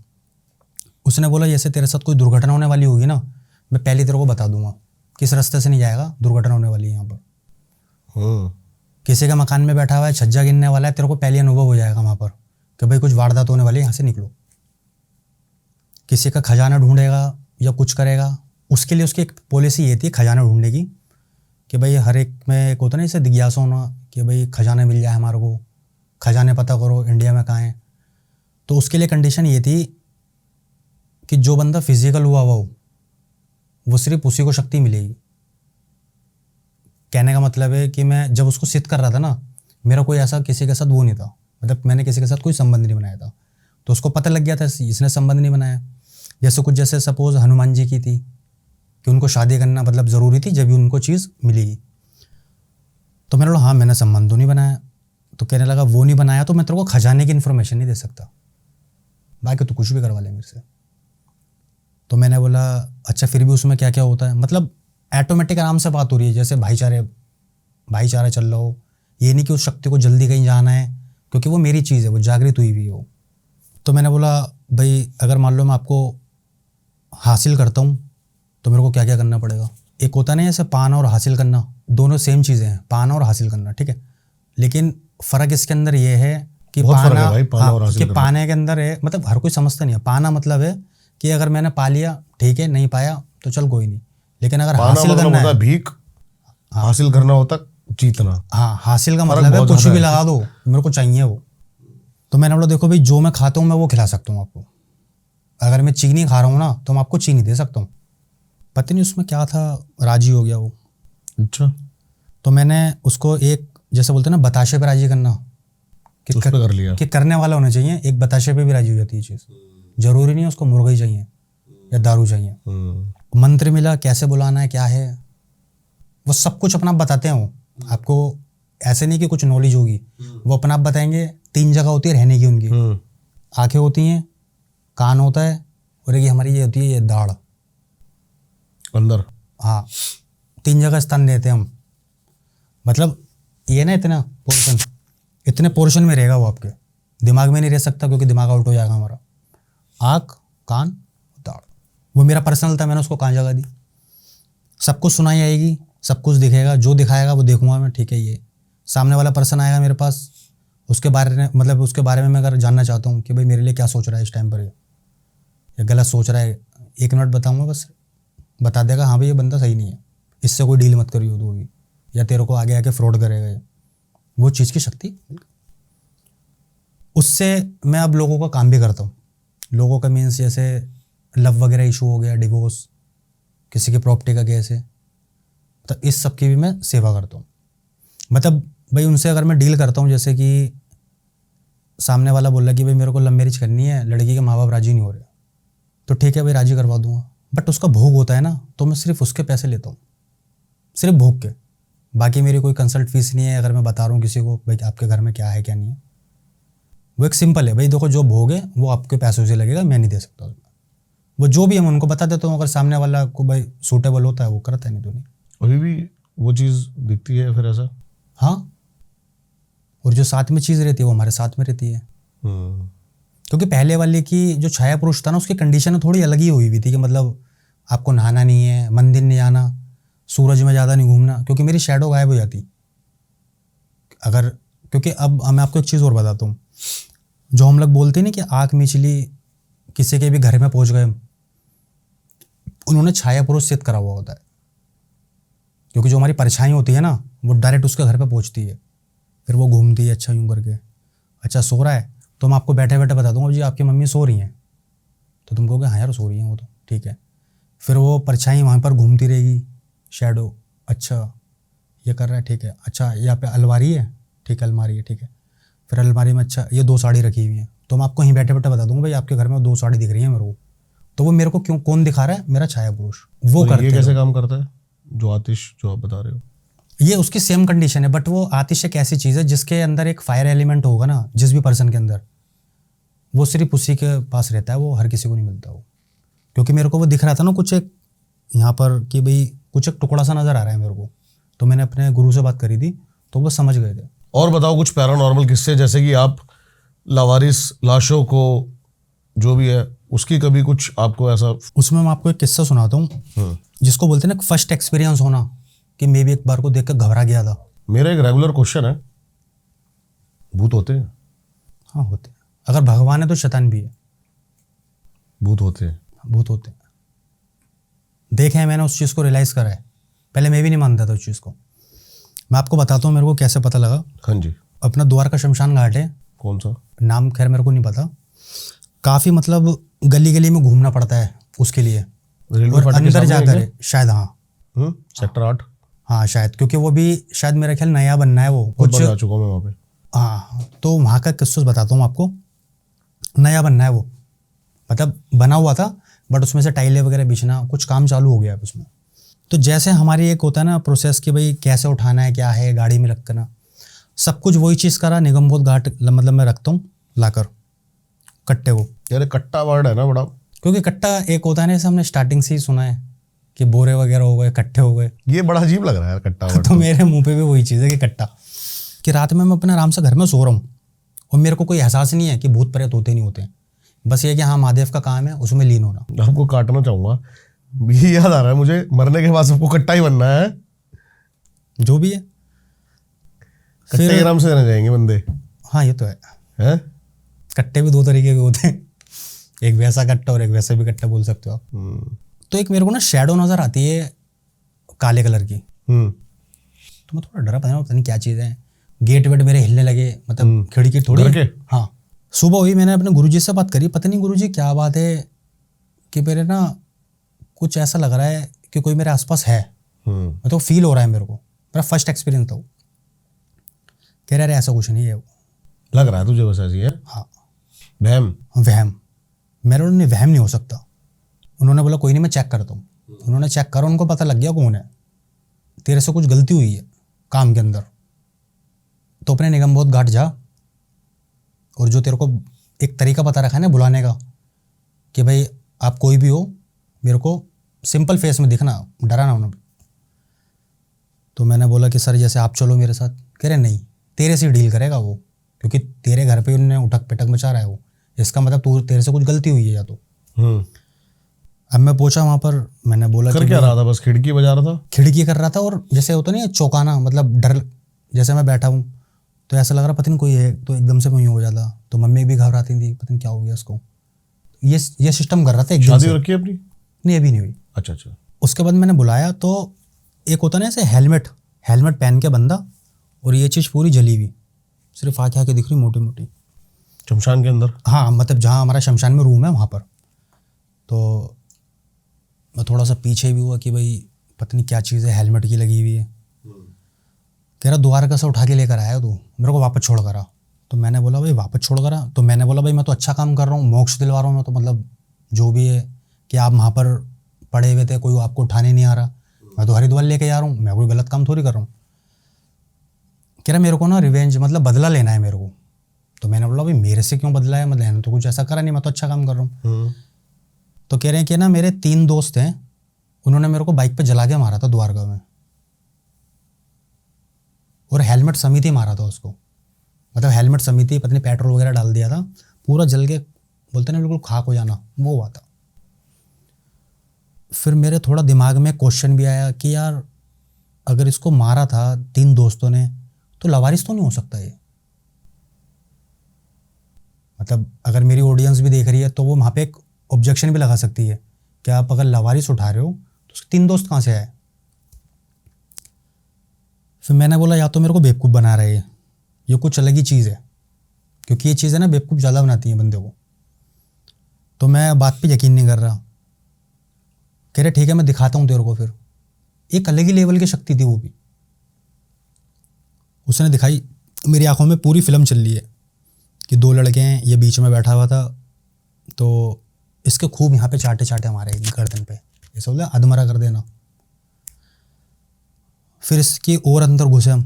उसने बोला जैसे तेरे साथ कोई दुर्घटना होने वाली होगी ना, मैं पहले तेरे को बता दूंगा किस रास्ते से नहीं जाएगा, दुर्घटना होने वाली है यहाँ पर। किसी का मकान में बैठा हुआ है, छज्जा गिरने वाला है, तेरे को पहले अनुभव हो जाएगा वहाँ पर कि भाई कुछ वारदात होने वाली है, यहाँ से निकलो। किसी का खजाना ढूंढेगा या कुछ करेगा, उसके लिए उसकी एक पॉलिसी ये थी खजाना ढूंढने की, कि भाई हर एक में एक होता ना इसे जिज्ञासा होना कि भाई खजाने मिल जाए हमारे को, खजाने पता करो इंडिया में कहाँ हैं। तो उसके लिए कंडीशन ये थी कि जो बंदा फिजिकल हुआ हो वो सिर्फ उसी को शक्ति मिलेगी। कहने का मतलब है कि मैं जब उसको सिद्ध कर रहा था ना, मेरा कोई ऐसा किसी के साथ वो नहीं था, मतलब मैंने किसी के साथ कोई संबंध नहीं बनाया था, तो उसको पता लग गया था इसने संबंध नहीं बनाया। जैसे कुछ, जैसे सपोज हनुमान जी की थी कि उनको शादी करना मतलब ज़रूरी थी, जब भी उनको चीज़ मिलेगी। तो मैंने बोला हाँ मैंने संबंध तो नहीं बनाया। तो कहने लगा वो नहीं बनाया तो मैं तेरे को खजाने की इन्फॉर्मेशन नहीं दे सकता, बाकी तो कुछ भी करवा ले मेरे से। तो मैंने बोला अच्छा फिर भी उसमें क्या क्या होता है, मतलब ऑटोमेटिक आराम से बात हो रही है, जैसे भाईचारा चल रहा हो। ये नहीं कि उस शक्ति को जल्दी कहीं जाना है, क्योंकि वो मेरी चीज़ है, वो जागृत हुई हुई हो। तो मैंने बोला भाई अगर मान लो मैं आपको हासिल करता हूँ तो मेरे को क्या क्या करना पड़ेगा। एक होता नहीं ऐसे पाना और हासिल करना, दोनों सेम चीज़ें हैं, पाना और हासिल करना, ठीक है। लेकिन फ़र्क इसके अंदर ये है कि पाना, कि पाने के अंदर है, मतलब हर कोई समझता नहीं है। पाना मतलब है कि अगर मैंने पा लिया ठीक है, नहीं पाया तो चल कोई नहीं, लेकिन अगर हासिल करना है, भीख, हासिल करना होता जीतना। हाँ, हासिल का मतलब है कुछ भी लगा दो, मेरे को चाहिए वो। तो मैंने बोला देखो भाई जो मैं खाता हूँ मैं वो खिला सकता हूँ आपको, अगर मैं चीनी खा रहा हूँ ना तो मैं आपको चीनी दे सकता हूँ। पता नहीं उसमें क्या था, राजी हो गया वो। अच्छा। तो मैंने उसको एक, जैसे बोलते हैं ना बताशे पे राजी करना, कि कर लिया कि करने वाला होना चाहिए, एक बताशे पे भी राजी हो जाती है चीज़। जरूरी नहीं है उसको मुर्गा ही चाहिए या दारू चाहिए। मंत्र मिला, कैसे बुलाना है क्या है, वो सब कुछ अपना आप बताते हैं। वो आपको ऐसे नहीं कि कुछ नॉलेज होगी, वो अपना आप बताएंगे। 3 जगह होती है रहने की उनकी, आंखें होती हैं, कान होता है और एक ये हमारी ये होती है ये दाढ़। अंदर। हाँ, 3 जगह स्तन देते हैं हम। मतलब ये ना इतने पोर्शन में रहेगा वो, आपके दिमाग में नहीं रह सकता क्योंकि दिमाग आउट हो जाएगा हमारा। आँख, कान, दाढ़, वो मेरा पर्सनल था, मैंने उसको कहाँ जगह दी। सब कुछ सुनाई आएगी, सब कुछ दिखेगा, जो दिखाएगा वो देखूंगा मैं, ठीक है। ये सामने वाला पर्सन आएगा मेरे पास, उसके बारे में मतलब उसके बारे में मैं अगर जानना चाहता हूँ कि भाई मेरे लिए क्या सोच रहा है इस टाइम पर, ये गलत सोच रहा है, 1 मिनट बताऊँगा बस, बता देगा हाँ भाई ये बंदा सही नहीं है, इससे कोई डील मत करियो तो भी, या तेरे को आगे आके फ्रॉड करेगा ये। वो चीज़ की शक्ति, उससे मैं अब लोगों का काम भी करता हूँ। लोगों का मीन्स जैसे लव वगैरह इशू हो गया, डिवोर्स, किसी की प्रॉपर्टी का केस है, तो इस सब की भी मैं सेवा करता हूँ। मतलब भाई उनसे अगर मैं डील करता हूँ, जैसे कि सामने वाला बोल रहा कि भाई मेरे को लव मैरिज करनी है, लड़की के माँ बाप राजी नहीं हो रहे, तो ठीक है भाई राजी करवा दूंगा, बट उसका भोग होता है ना, तो मैं सिर्फ उसके पैसे लेता हूँ, सिर्फ भोग के। बाकी मेरी कोई कंसल्ट फीस नहीं है। अगर मैं बता रहा हूँ किसी को भाई आपके घर में क्या है क्या नहीं है, वो एक सिंपल है भाई, देखो जो भोग है वो आपके पैसों से लगेगा, मैं नहीं दे सकता उसमें। वो जो भी है मैं उनको बता देता हूँ, अगर सामने वाला को भाई सूटेबल होता है वो करता है, नहीं तो नहीं। अभी भी वो चीज़ दिखती है फिर ऐसा? हाँ, और जो साथ में चीज़ रहती है वो हमारे साथ में रहती है। क्योंकि पहले वाले की जो छाया पुरुष था ना, उसकी कंडीशन थोड़ी अलग ही हुई थी कि मतलब आपको नहाना नहीं है, मंदिर नहीं आना, सूरज में ज़्यादा नहीं घूमना, क्योंकि मेरी शैडो गायब हो जाती अगर। क्योंकि अब मैं आपको एक चीज़ और बताता हूँ, जो हम लोग बोलते हैं ना कि आँख मिचली, किसी के भी घर में पहुँच गए, उन्होंने छाया पुरुष सिद्ध करा हुआ होता है। क्योंकि जो हमारी परछाई होती है ना, वो डायरेक्ट उसके घर पे पहुँचती है, फिर वो घूमती है अच्छा यूँ करके, अच्छा सो रहा है, तो मैं आपको बैठे बैठे बता दूंगा जी आपकी मम्मी सो रही हैं, तो तुम कहोगे हाँ यार सो रही हैं वो तो ठीक है। फिर वो परछाई वहाँ पर घूमती रहेगी, शैडो, अच्छा ये कर रहा है ठीक है, अच्छा यहाँ पे अलमारी है, ठीक है अलमारी है ठीक है, फिर अलमारी में अच्छा ये 2 साड़ी रखी हुई हैं, तो मैं आपको यहीं बैठे बैठे बता दूंगा भाई आपके घर में 2 साड़ी दिख रही है मेरे को, तो वो मेरे को क्यों कौन दिखा रहा है, मेरा छाया पुरुष। वो करते ये कैसे काम करता है जो आतिश जो आप बता रहे हो? ये उसकी सेम कंडीशन है, बट वो आतिश एक ऐसी चीज़ है जिसके अंदर एक फायर एलिमेंट होगा ना, जिस भी पर्सन के अंदर, वो सिर्फ उसी के पास रहता है, वो हर किसी को नहीं मिलता वो। क्योंकि मेरे को वो दिख रहा था ना कुछ एक यहाँ पर कि भाई कुछ एक टुकड़ा सा नज़र आ रहा है मेरे को, तो मैंने अपने गुरु से बात करी थी, तो वो समझ गए थे। और बताओ कुछ पैरानॉर्मल किस्से, जैसे कि आप लावारिस लाशों को जो भी है उसकी कभी कुछ आपको ऐसा? उसमें मैं आपको एक किस्सा सुनाता हूँ, जिसको बोलते हैं ना फर्स्ट एक्सपीरियंस होना, कि मैं भी एक बार को देख कर घबरा गया था। मेरा एक रेगुलर क्वेश्चन है, भूत होते हैं? हाँ होते हैं, अगर भगवान है तो शैतान भी है। भूत होते हैं? भूत होते हैं, देखे हैं, मैंने उस चीज़ को रियलाइज़ करा है। पहले मैं भी नहीं मानता था उस चीज़ को। मैं आपको बताता हूँ मेरे को कैसे पता लगा। हाँ जी। अपना द्वार का शमशान घाट है, कौन सा? नाम खैर मेरे को नहीं पता, काफ़ी मतलब गली गली में घूमना पड़ता है उसके लिए, और अंदर जाकर शायद, हाँ सेक्टर 8, हाँ शायद, क्योंकि वो भी शायद मेरा ख्याल नया बनना है वो कुछ, जा चुका मैं वहाँ पे। हाँ, तो वहाँ का किस्सा बताता हूँ आपको। नया बनना है वो, मतलब बना हुआ था बट उसमें से टाइलें वगैरह बिछना कुछ काम चालू हो गया है उसमें। तो जैसे हमारी एक होता है ना प्रोसेस कि भाई कैसे उठाना है, क्या है, गाड़ी में रख करना, सब कुछ वही चीज़ करा। निगमबोध घाट मतलब मैं रखता हूँ लाकर कट्टे को। यार कट्टा वर्ड है ना बड़ा, क्योंकि कट्टा एक होता है ना, जैसे हमने स्टार्टिंग से ही सुना है कि बोरे वगैरह हो गए, कट्टे हो गए, ये बड़ा अजीब लग रहा है यार कट्टा वर्ड। तो मेरे मुंह पे भी वही चीज़ है कि कट्टा, कि रात में मैं अपने आराम से घर में सो रहा हूँ और मेरे को कोई एहसास नहीं है कि भूत प्रेत होते नहीं होते, बस ये कि हाँ महादेव का काम है उसमें लीन होना। आपको काटना चाहूँगा, ये याद आ रहा है मुझे, मरने के बाद सबको कट्टा ही बनना है, जो भी है, कट्टे के नाम से रहने जाएंगे बंदे। हाँ ये तो है, हैं? कट्टे भी 2 तरीके के होते हैं, एक वैसा कट्टा और एक वैसा भी कट्टा बोल सकते हो आप। तो एक मेरे को ना शैडो नजर आती है काले कलर की, तो मैं थोड़ा डरा, पता नहीं क्या चीज़ है। गेट वेट मेरे हिलने लगे, मतलब खिड़की थोड़ी, हाँ। सुबह हुई, मैंने अपने गुरुजी से बात करी, पता नहीं गुरुजी क्या बात है कि मेरे ना कुछ ऐसा लग रहा है कि कोई मेरे आसपास है, मतलब फील हो रहा है मेरे को। मेरा फर्स्ट एक्सपीरियंस था वो। कह रहे ऐसा कुछ नहीं है, वो लग रहा है तुझे बस ऐसी है? हाँ, वहम। वहम मेरे, उन्होंने वहम नहीं हो सकता। उन्होंने बोला कोई नहीं मैं चेक करता हूँ। उन्होंने चेक करा, उनको पता लग गया कौन है, तेरे से कुछ गलती हुई है काम के अंदर, तो अपने निगमबोध घाट जा, और जो तेरे को एक तरीका पता रखा है ना बुलाने का, कि भाई आप कोई भी हो, मेरे को सिंपल फेस में दिखना, डराना होना। तो मैंने बोला कि सर जैसे आप चलो मेरे साथ। कह रहे नहीं, तेरे से डील करेगा वो, क्योंकि तेरे घर पे उन्होंने उठक पिटक मचा रहा है वो, इसका मतलब तू तेरे से कुछ गलती हुई है या तो। अब मैं पूछा वहाँ पर, मैंने बोला कर क्या रहा था? बस खिड़की बजा रहा था? खिड़की कर रहा था, और जैसे होता नहीं है चौंकाना, मतलब डर, जैसे मैं बैठा हूँ तो ऐसा लग रहा पता नहीं कोई है, तो एकदम से कोई हो जाता। तो मम्मी भी घबराती थी, पता नहीं क्या हो गया उसको। ये सिस्टम कर रहा था एकदम शादी से। रखी है अपनी? नहीं, अभी नहीं हुई। अच्छा अच्छा। उसके बाद मैंने बुलाया तो एक होता ना ऐसे हेलमेट पहन के बंदा, और ये चीज़ पूरी जली हुई, सिर्फ आँखें आँखें दिख रही मोटी मोटी। शमशान के अंदर? हाँ, मतलब जहाँ हमारा शमशान में रूम है वहाँ पर। तो मैं थोड़ा सा पीछे भी हुआ कि भाई पता नहीं क्या चीज़ है, हेलमेट की लगी हुई है। कह रहा द्वारका से उठा के लेकर आया तू, मेरे को वापस छोड़ कर आ। तो मैंने बोला भाई वापस छोड़ कर आ? तो मैंने बोला भाई मैं तो अच्छा काम कर रहा हूँ, मोक्ष दिलवा रहा हूँ मैं तो, मतलब जो भी है कि आप वहाँ पर पड़े हुए थे, कोई आपको उठाने नहीं आ रहा, मैं तो हरिद्वार लेके जा रहा हूँ, मैं कोई गलत काम थोड़ी कर रहा हूँ। कह रहा मेरे को ना रिवेंज, मतलब बदला लेना है मेरे को। तो मैंने बोला भाई मेरे से क्यों बदला है, मतलब मैंने तो कुछ ऐसा करा नहीं, मैं तो अच्छा काम कर रहा हूँ। तो कह रहे हैं कि ना मेरे 3 दोस्त हैं, उन्होंने मेरे को बाइक पे जला के मारा था द्वारका में, और हेलमेट समेत ही मारा था उसको, मतलब हेलमेट समेत ही, पता नहीं पेट्रोल वगैरह डाल दिया था, पूरा जल के बोलते ना बिल्कुल खाक हो जाना, वो हुआ था। फिर मेरे थोड़ा दिमाग में क्वेश्चन भी आया कि यार अगर इसको मारा था 3 दोस्तों ने, तो लवारिस तो नहीं हो सकता ये? मतलब अगर मेरी ऑडियंस भी देख रही है तो वो वहाँ पे एक ऑब्जेक्शन भी लगा सकती है कि आप अगर लवारिस उठा रहे हो तो उसके 3 दोस्त कहाँ से आए? फिर मैंने बोला या तो मेरे को बेवकूफ़ बना रहे हैं, ये कुछ अलग ही चीज़ है, क्योंकि ये चीज़ें ना बेवकूफ़ ज़्यादा बनाती हैं बंदे को। तो मैं बात पे यकीन नहीं कर रहा। कह रहे ठीक है मैं दिखाता हूँ तेरे को। फिर एक अलग ही लेवल की शक्ति थी वो भी, उसने दिखाई। मेरी आंखों में पूरी फिल्म चल रही है कि 2 लड़के हैं, ये बीच में बैठा हुआ था, तो इसके खूब यहाँ पे चाटे चाटे हमारे गर्दन पे, ऐसा बोला अधमरा कर देना। फिर इसकी और अंदर घुसे हम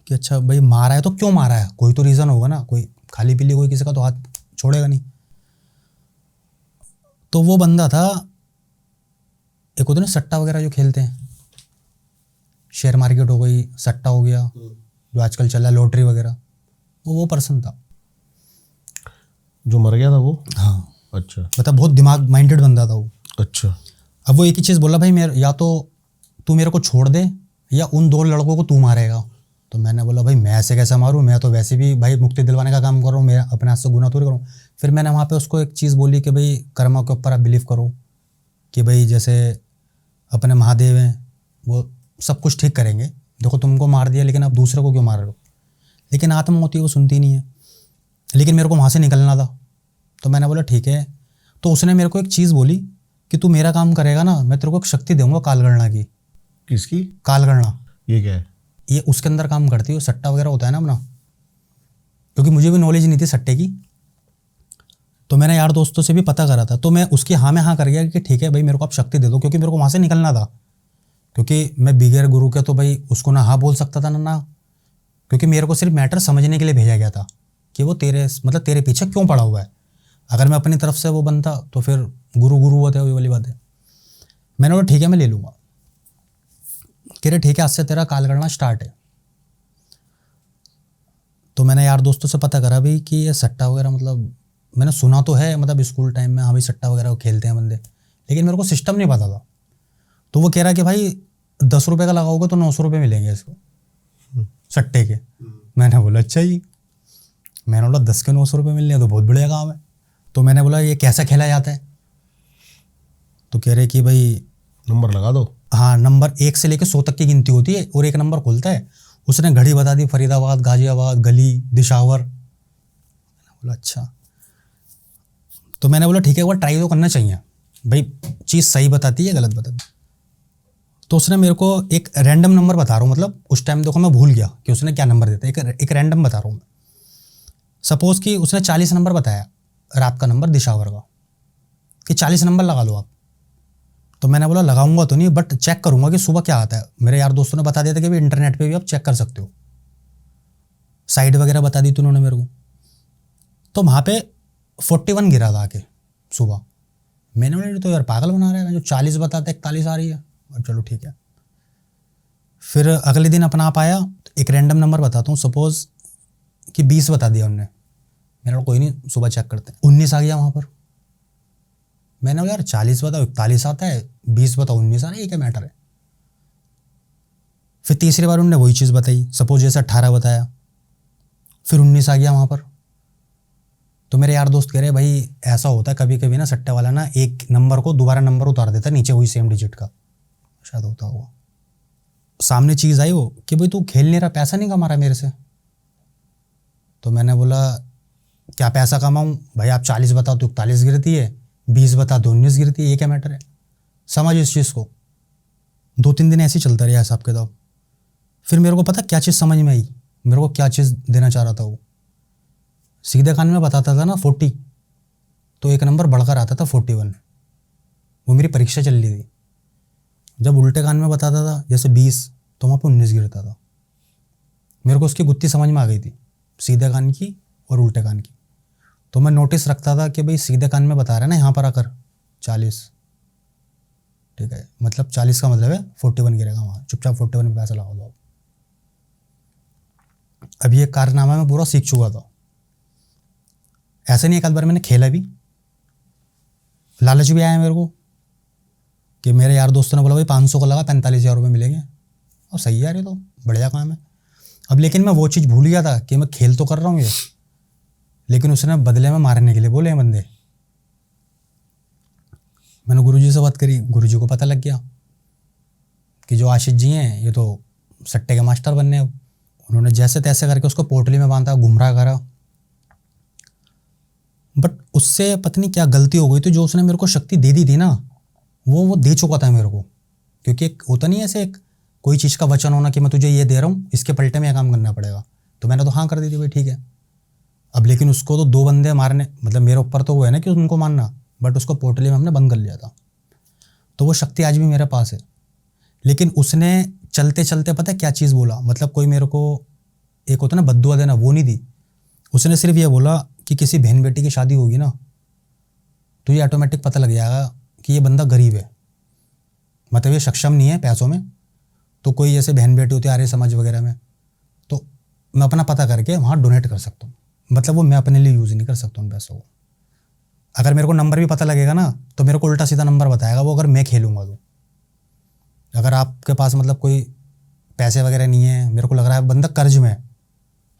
कि अच्छा भाई मारा है तो क्यों मारा है, कोई तो रीज़न होगा ना, कोई खाली पीली कोई किसी का तो हाथ छोड़ेगा नहीं। तो वो बंदा था, एक होता ना सट्टा वगैरह जो खेलते हैं, शेयर मार्केट हो गई, सट्टा हो गया जो आजकल चल रहा है, लॉटरी वगैरह, वो पर्सन था जो मर गया था वो? हाँ। अच्छा। मतलब बहुत दिमाग माइंडेड बंदा था वो। अच्छा। अब वो एक ही चीज़ बोला भाई मेरे, या तो तू मेरे को छोड़ दे या उन 2 लड़कों को तू मारेगा। तो मैंने बोला भाई मैं ऐसे कैसे मारूं, मैं तो वैसे भी भाई मुक्ति दिलवाने का काम कर रहा हूँ, मैं अपने हाथ से गुनाह थोड़ी करूँ। फिर मैंने वहाँ पे उसको एक चीज़ बोली कि भाई कर्मा के ऊपर आप बिलीव करो, कि भाई जैसे अपने महादेव हैं वो सब कुछ ठीक करेंगे, देखो तुमको मार दिया लेकिन आप दूसरे को क्यों मार रहे हो। लेकिन आत्मा होती है वो सुनती नहीं है, लेकिन मेरे को वहाँ से निकलना था। तो मैंने बोला ठीक है। तो उसने मेरे को एक चीज़ बोली कि तू मेरा काम करेगा ना, मैं तेरे को एक शक्ति दूंगा कालगणना की। किसकी? कालगणना। ये क्या है? ये उसके अंदर काम करती है, सट्टा वगैरह होता है ना अपना, क्योंकि मुझे भी नॉलेज नहीं थी सट्टे की। तो मैंने यार दोस्तों से भी पता करा था, तो मैं उसकी हाँ में हाँ कर गया कि ठीक है भाई मेरे को आप शक्ति दे दो, क्योंकि मेरे को वहाँ से निकलना था। क्योंकि मैं बिगैर गुरु के तो भाई उसको ना हाँ बोल सकता था ना, क्योंकि मेरे को सिर्फ मैटर समझने के लिए भेजा गया था कि वो तेरे मतलब तेरे पीछे क्यों पड़ा हुआ है। अगर मैं अपनी तरफ से वो बनता तो फिर गुरु होते, वही वाली बात है। मैंने बोला ठीक है मैं ले लूँगा। कह रहे ठीक है आज से तेरा कालगणना स्टार्ट है। तो मैंने यार दोस्तों से पता करा भी कि ये सट्टा वगैरह, मतलब मैंने सुना तो है, मतलब स्कूल टाइम में हाँ भाई सट्टा वगैरह खेलते हैं बंदे, लेकिन मेरे को सिस्टम नहीं पता था। तो वो कह रहा कि भाई 10 रुपये का लगाओगे तो 900 रुपये मिलेंगे इसको सट्टे के। मैंने बोला अच्छा ही। मैंने बोला 10 के 900 रुपये मिलने तो बहुत बढ़िया काम है। तो मैंने बोला ये कैसा खेला जाता है? तो कह रहे कि भाई नंबर लगा दो। हाँ, नंबर 1 से लेकर 100 तक की गिनती होती है और एक नंबर खुलता है। उसने घड़ी बता दी, फरीदाबाद, गाजियाबाद, गली, दिशावर। मैंने बोला अच्छा। तो मैंने बोला ठीक है, वो ट्राई तो करना चाहिए भाई, चीज़ सही बताती है गलत बताती। तो उसने मेरे को एक रैंडम नंबर बता रहा हूँ, मतलब उस टाइम देखो मैं भूल गया कि उसने क्या नंबर देता है, एक रैंडम बता रहा हूँ मैं। सपोज़ कि उसने 40 नंबर बताया, रात का नंबर दिशावर का, कि 40 नंबर लगा लो आप। तो मैंने बोला लगाऊंगा तो नहीं, बट चेक करूंगा कि सुबह क्या आता है। मेरे यार दोस्तों ने बता दिया था कि भाई इंटरनेट पे भी आप चेक कर सकते हो, साइट वगैरह बता दी थी उन्होंने मेरे को। तो वहाँ पे 41 गिरा था आके सुबह। मैंने बोला तो यार पागल बना रहा है, जो 40 बताता 41 आ रही है। और चलो ठीक है। फिर अगले दिन अपना आप आया, एक रैंडम नंबर बताता हूँ, सपोज कि 20 बता दिया उनने। मैंने बोला कोई नहीं सुबह चेक करते हैं। 19 आ गया वहाँ पर। मैंने बोला यार 40 बताओ 41 आता है, 20 बताओ 19 आ रहा है, ये क्या मैटर है। फिर तीसरी बार उन्होंने वही चीज़ बताई, सपोज जैसे 18 बताया, फिर 19 आ गया वहाँ पर। तो मेरे यार दोस्त कह रहे भाई ऐसा होता है कभी कभी ना, सट्टे वाला ना एक नंबर को दोबारा नंबर उतार देता है नीचे, वही सेम डिजिट का, शायद होता होगा। सामने चीज़ आई वो कि भाई तू खेल नहीं रहा, पैसा नहीं कमा रहा मेरे से। तो मैंने बोला क्या पैसा कमाऊँ भाई, आप 40 बताओ तो 41 गिरती है, 20 बता तो 19 गिरती है, ये क्या मैटर है। समझ इस चीज़ को। 2-3 दिन ऐसे ही चलता रहा हिसाब किताब। फिर मेरे को पता क्या चीज़ समझ में आई, मेरे को क्या चीज़ देना चाह रहा था वो। सीधे कान में बताता था ना 40, तो एक नंबर बढ़कर आता था 41। वो मेरी परीक्षा चल रही थी। जब उल्टे कान में बताता था जैसे 20, तो वहाँ पर 19 गिरता था। मेरे को उसकी गुत्थी समझ में आ गई थी, सीधे कान की और उल्टे कान की। तो मैं नोटिस रखता था कि भाई सीधे कान में बता रहा है ना यहाँ पर आकर 40, ठीक है, मतलब 40 का मतलब है 41 गिरेगा वहाँ, चुपचाप 41 में पैसा लगा दो। अब ये कारनामा मैं पूरा सीख चुका था। ऐसा नहीं, एक आध बार मैंने खेला भी, लालच भी आया मेरे को कि मेरे यार दोस्तों ने बोला भाई 500 का लगा 45,000 रुपये मिलेंगे, और सही है यार, ये तो बढ़िया काम है। अब लेकिन मैं वो चीज़ भूल गया था कि मैं खेल तो कर रहा हूँ ये, लेकिन उसने बदले में मारने के लिए बोले हैं बंदे। मैंने गुरुजी से बात करी, गुरुजी को पता लग गया कि जो आशीष जी हैं ये तो सट्टे के मास्टर बनने। अब उन्होंने जैसे तैसे करके उसको पोटली में बांधा, गुमराह करा। बट उससे पता नहीं क्या गलती हो गई थी, जो उसने मेरे को शक्ति दे दी थी ना, वो दे चुका था मेरे को। क्योंकि एक होता नहीं ऐसे एक कोई चीज़ का वचन होना कि मैं तुझे ये दे रहा हूँ, इसके पलटे में यह काम करना पड़ेगा। तो मैंने तो हाँ कर दी थी भाई ठीक है। अब लेकिन उसको तो 2 बंदे मारने, मतलब मेरे ऊपर तो वो है ना कि उनको मारना, बट उसको पोटली में हमने बंद कर लिया था। तो वो शक्ति आज भी मेरे पास है। लेकिन उसने चलते चलते पता है क्या चीज़ बोला, मतलब कोई मेरे को एक होता ना बद्दुआ देना, वो नहीं दी। उसने सिर्फ ये बोला कि किसी बहन बेटी की शादी होगी ना, तो ये ऑटोमेटिक पता लग जाएगा कि ये बंदा गरीब है, मतलब ये सक्षम नहीं है पैसों में। तो कोई ऐसे बहन बेटी होती है आर्य समाज वगैरह में, तो मैं अपना पता करके वहाँ डोनेट कर सकता हूँ। मतलब वो मैं अपने लिए यूज़ नहीं कर सकता उन पैसों को। अगर मेरे को नंबर भी पता लगेगा ना, तो मेरे को उल्टा सीधा नंबर बताएगा वो, अगर मैं खेलूँगा तो। अगर आपके पास मतलब कोई पैसे वगैरह नहीं है, मेरे को लग रहा है बंदा कर्ज में है,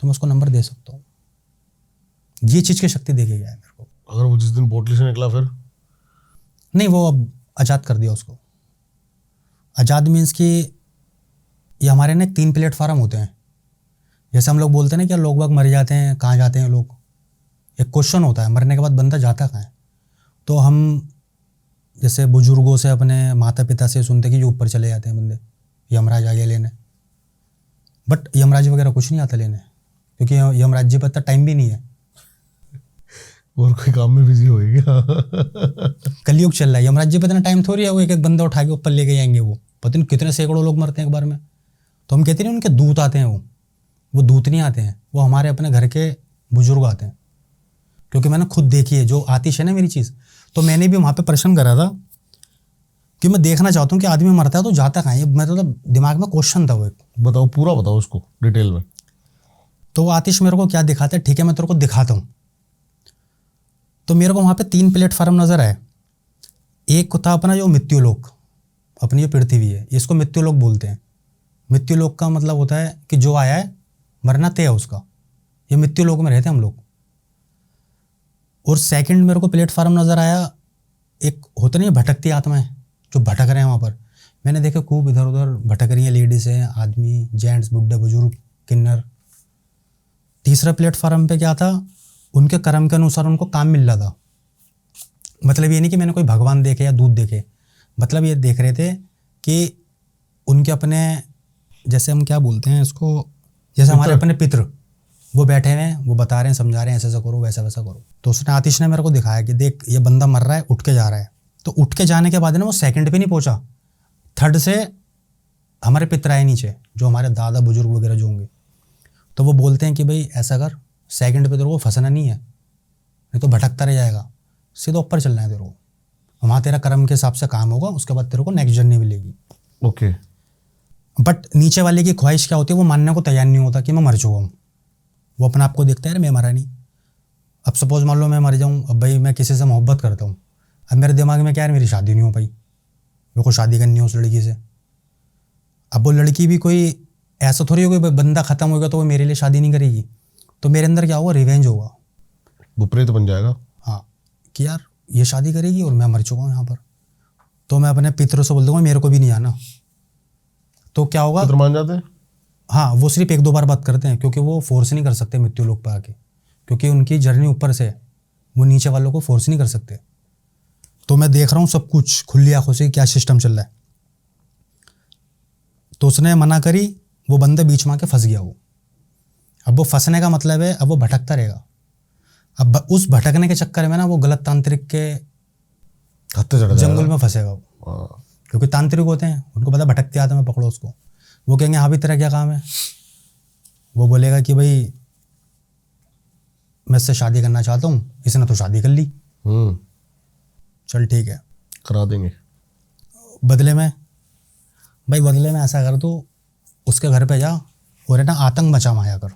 तो मैं उसको नंबर दे सकता हूँ। ये चीज़ की शक्ति देखी गया है मेरे को। अगर वो जिस दिन पोटली से निकला फिर? नहीं, वो अब आज़ाद कर दिया उसको। आज़ाद मीन्स कि ये हमारे ना 3 प्लेटफार्म होते हैं। जैसे हम लोग बोलते हैं ना कि लोग बाग मर जाते हैं, कहाँ जाते हैं लोग, एक क्वेश्चन होता है मरने के बाद बंदा जाता कहाँ है। तो हम जैसे बुजुर्गों से, अपने माता पिता से सुनते कि जो ऊपर चले जाते हैं बंदे, यमराज आ गया लेने। बट यमराज वगैरह कुछ नहीं आता लेने, क्योंकि यमराज जी पर इतना टाइम भी नहीं है, और कोई काम में बिजी हो गया। कलयुग चल रहा है। यमराज जी पर इतना टाइम थोड़ी है वो एक एक बंदा उठा के ऊपर लेके जाएंगे। वो पता नहीं कितने सैकड़ों लोग मरते हैं एक बार में। तो हम कहते नहीं उनके दूत आते हैं, वो दूत नहीं आते हैं, वो हमारे अपने घर के बुजुर्ग आते हैं। क्योंकि मैंने खुद देखी है, जो आतिश है ना मेरी चीज़, तो मैंने भी वहाँ पे प्रश्न करा था कि मैं देखना चाहता हूँ कि आदमी मरता है तो जाता कहाँ है। मतलब दिमाग में क्वेश्चन था वो एक। बताओ, पूरा बताओ उसको डिटेल में। तो आतिश मेरे को क्या दिखाता है, ठीक है मैं तेरे को दिखाता हूँ। तो मेरे को वहाँ पे 3 प्लेटफार्म नजर आए। एक था अपना जो मृत्युलोक, अपनी जो पृथ्वी है, इसको मृत्युलोक बोलते हैं। मृत्युलोक का मतलब होता है कि जो आया है मरना तय है उसका, ये मृत्युलोक में रहते हैं हम लोग। और सेकंड मेरे को प्लेटफार्म नजर आया, एक होता नहीं है भटकती आत्माएं जो भटक रहे हैं वहाँ पर। मैंने देखे खूब इधर उधर भटक रही हैं, लेडीज हैं, आदमी, जेंट्स, बुढ़े, बुजुर्ग, किन्नर। तीसरा प्लेटफार्म पे क्या था, उनके कर्म के अनुसार उनको काम मिल रहा था। मतलब ये नहीं कि मैंने कोई भगवान देखे या दूत देखे, मतलब ये देख रहे थे कि उनके अपने, जैसे हम क्या बोलते हैं इसको, जैसे हमारे अपने पितृ वो बैठे हुए हैं, वो बता रहे हैं, समझा रहे हैं, ऐसा ऐसा करो वैसा वैसा करो। तो उसने, आतिश ने मेरे को दिखाया कि देख ये बंदा मर रहा है, उठ के जा रहा है। तो उठ के जाने के बाद ना वो सेकंड पे नहीं पहुंचा, थर्ड से हमारे पितर आए नीचे, जो हमारे दादा बुजुर्ग वगैरह जो होंगे। तो वो बोलते हैं कि भाई ऐसा कर, सेकंड पे तेरे को फंसना नहीं है, नहीं तो भटकता रह जाएगा, सीधा ऊपर चलना है तेरे को, वहाँ तेरा कर्म के हिसाब से काम होगा, उसके बाद तेरे को नेक्स्ट जर्नी मिलेगी। ओके। बट नीचे वाले की ख्वाहिश क्या होती है, वो मानने को तैयार नहीं होता कि मैं मर चुका हूँ। वो अपने आप को देखता है, मैं मरा नहीं। अब सपोज मान लो मैं मर जाऊँ, अब भाई मैं किसी से मोहब्बत करता हूँ, अब मेरे दिमाग में क्या है, मेरी शादी नहीं हो पाई, मेरे को शादी करनी है उस लड़की से। अब वो लड़की भी कोई ऐसा थोड़ी होगी, बंदा ख़त्म होगा तो वो मेरे लिए शादी नहीं करेगी, तो मेरे अंदर क्या होगा, रिवेंज होगा, विपरीत बन जाएगा। हाँ, कि यार ये शादी करेगी और मैं मर चुका हूँ यहाँ पर, तो मैं अपने पितरों से बोल दूँगा मेरे को भी नहीं आना। तो क्या होगा, पितर मान जाते हैं। हाँ, वो सिर्फ 1-2 बार बात करते हैं, क्योंकि वो फोर्स नहीं कर सकते मृत्यु लोक पर आके, क्योंकि उनकी जर्नी ऊपर से है, वो नीचे वालों को फोर्स नहीं कर सकते। तो मैं देख रहा हूँ सब कुछ खुली आंखों से क्या सिस्टम चल रहा है। तो उसने मना करी, वो बंदा बीच में आके फंस गया। वो अब वो फंसने का मतलब है, अब वो भटकता रहेगा। अब उस भटकने के चक्कर में ना वो गलत तांत्रिक के हत्ते चढ़ जंगल जाएगा। में फंसेगा वो, हाँ। क्योंकि तांत्रिक होते हैं, उनको पता भटकते आते में पकड़ो उसको। वो कहेंगे हाँ भी तेरा क्या काम है, वो बोलेगा कि भाई मैं इससे शादी करना चाहता हूँ, इसने तो शादी कर ली, चल ठीक है करा देंगे। बदले में, भाई बदले में ऐसा कर, तो उसके घर पे जा और है ना आतंक मचा माया कर,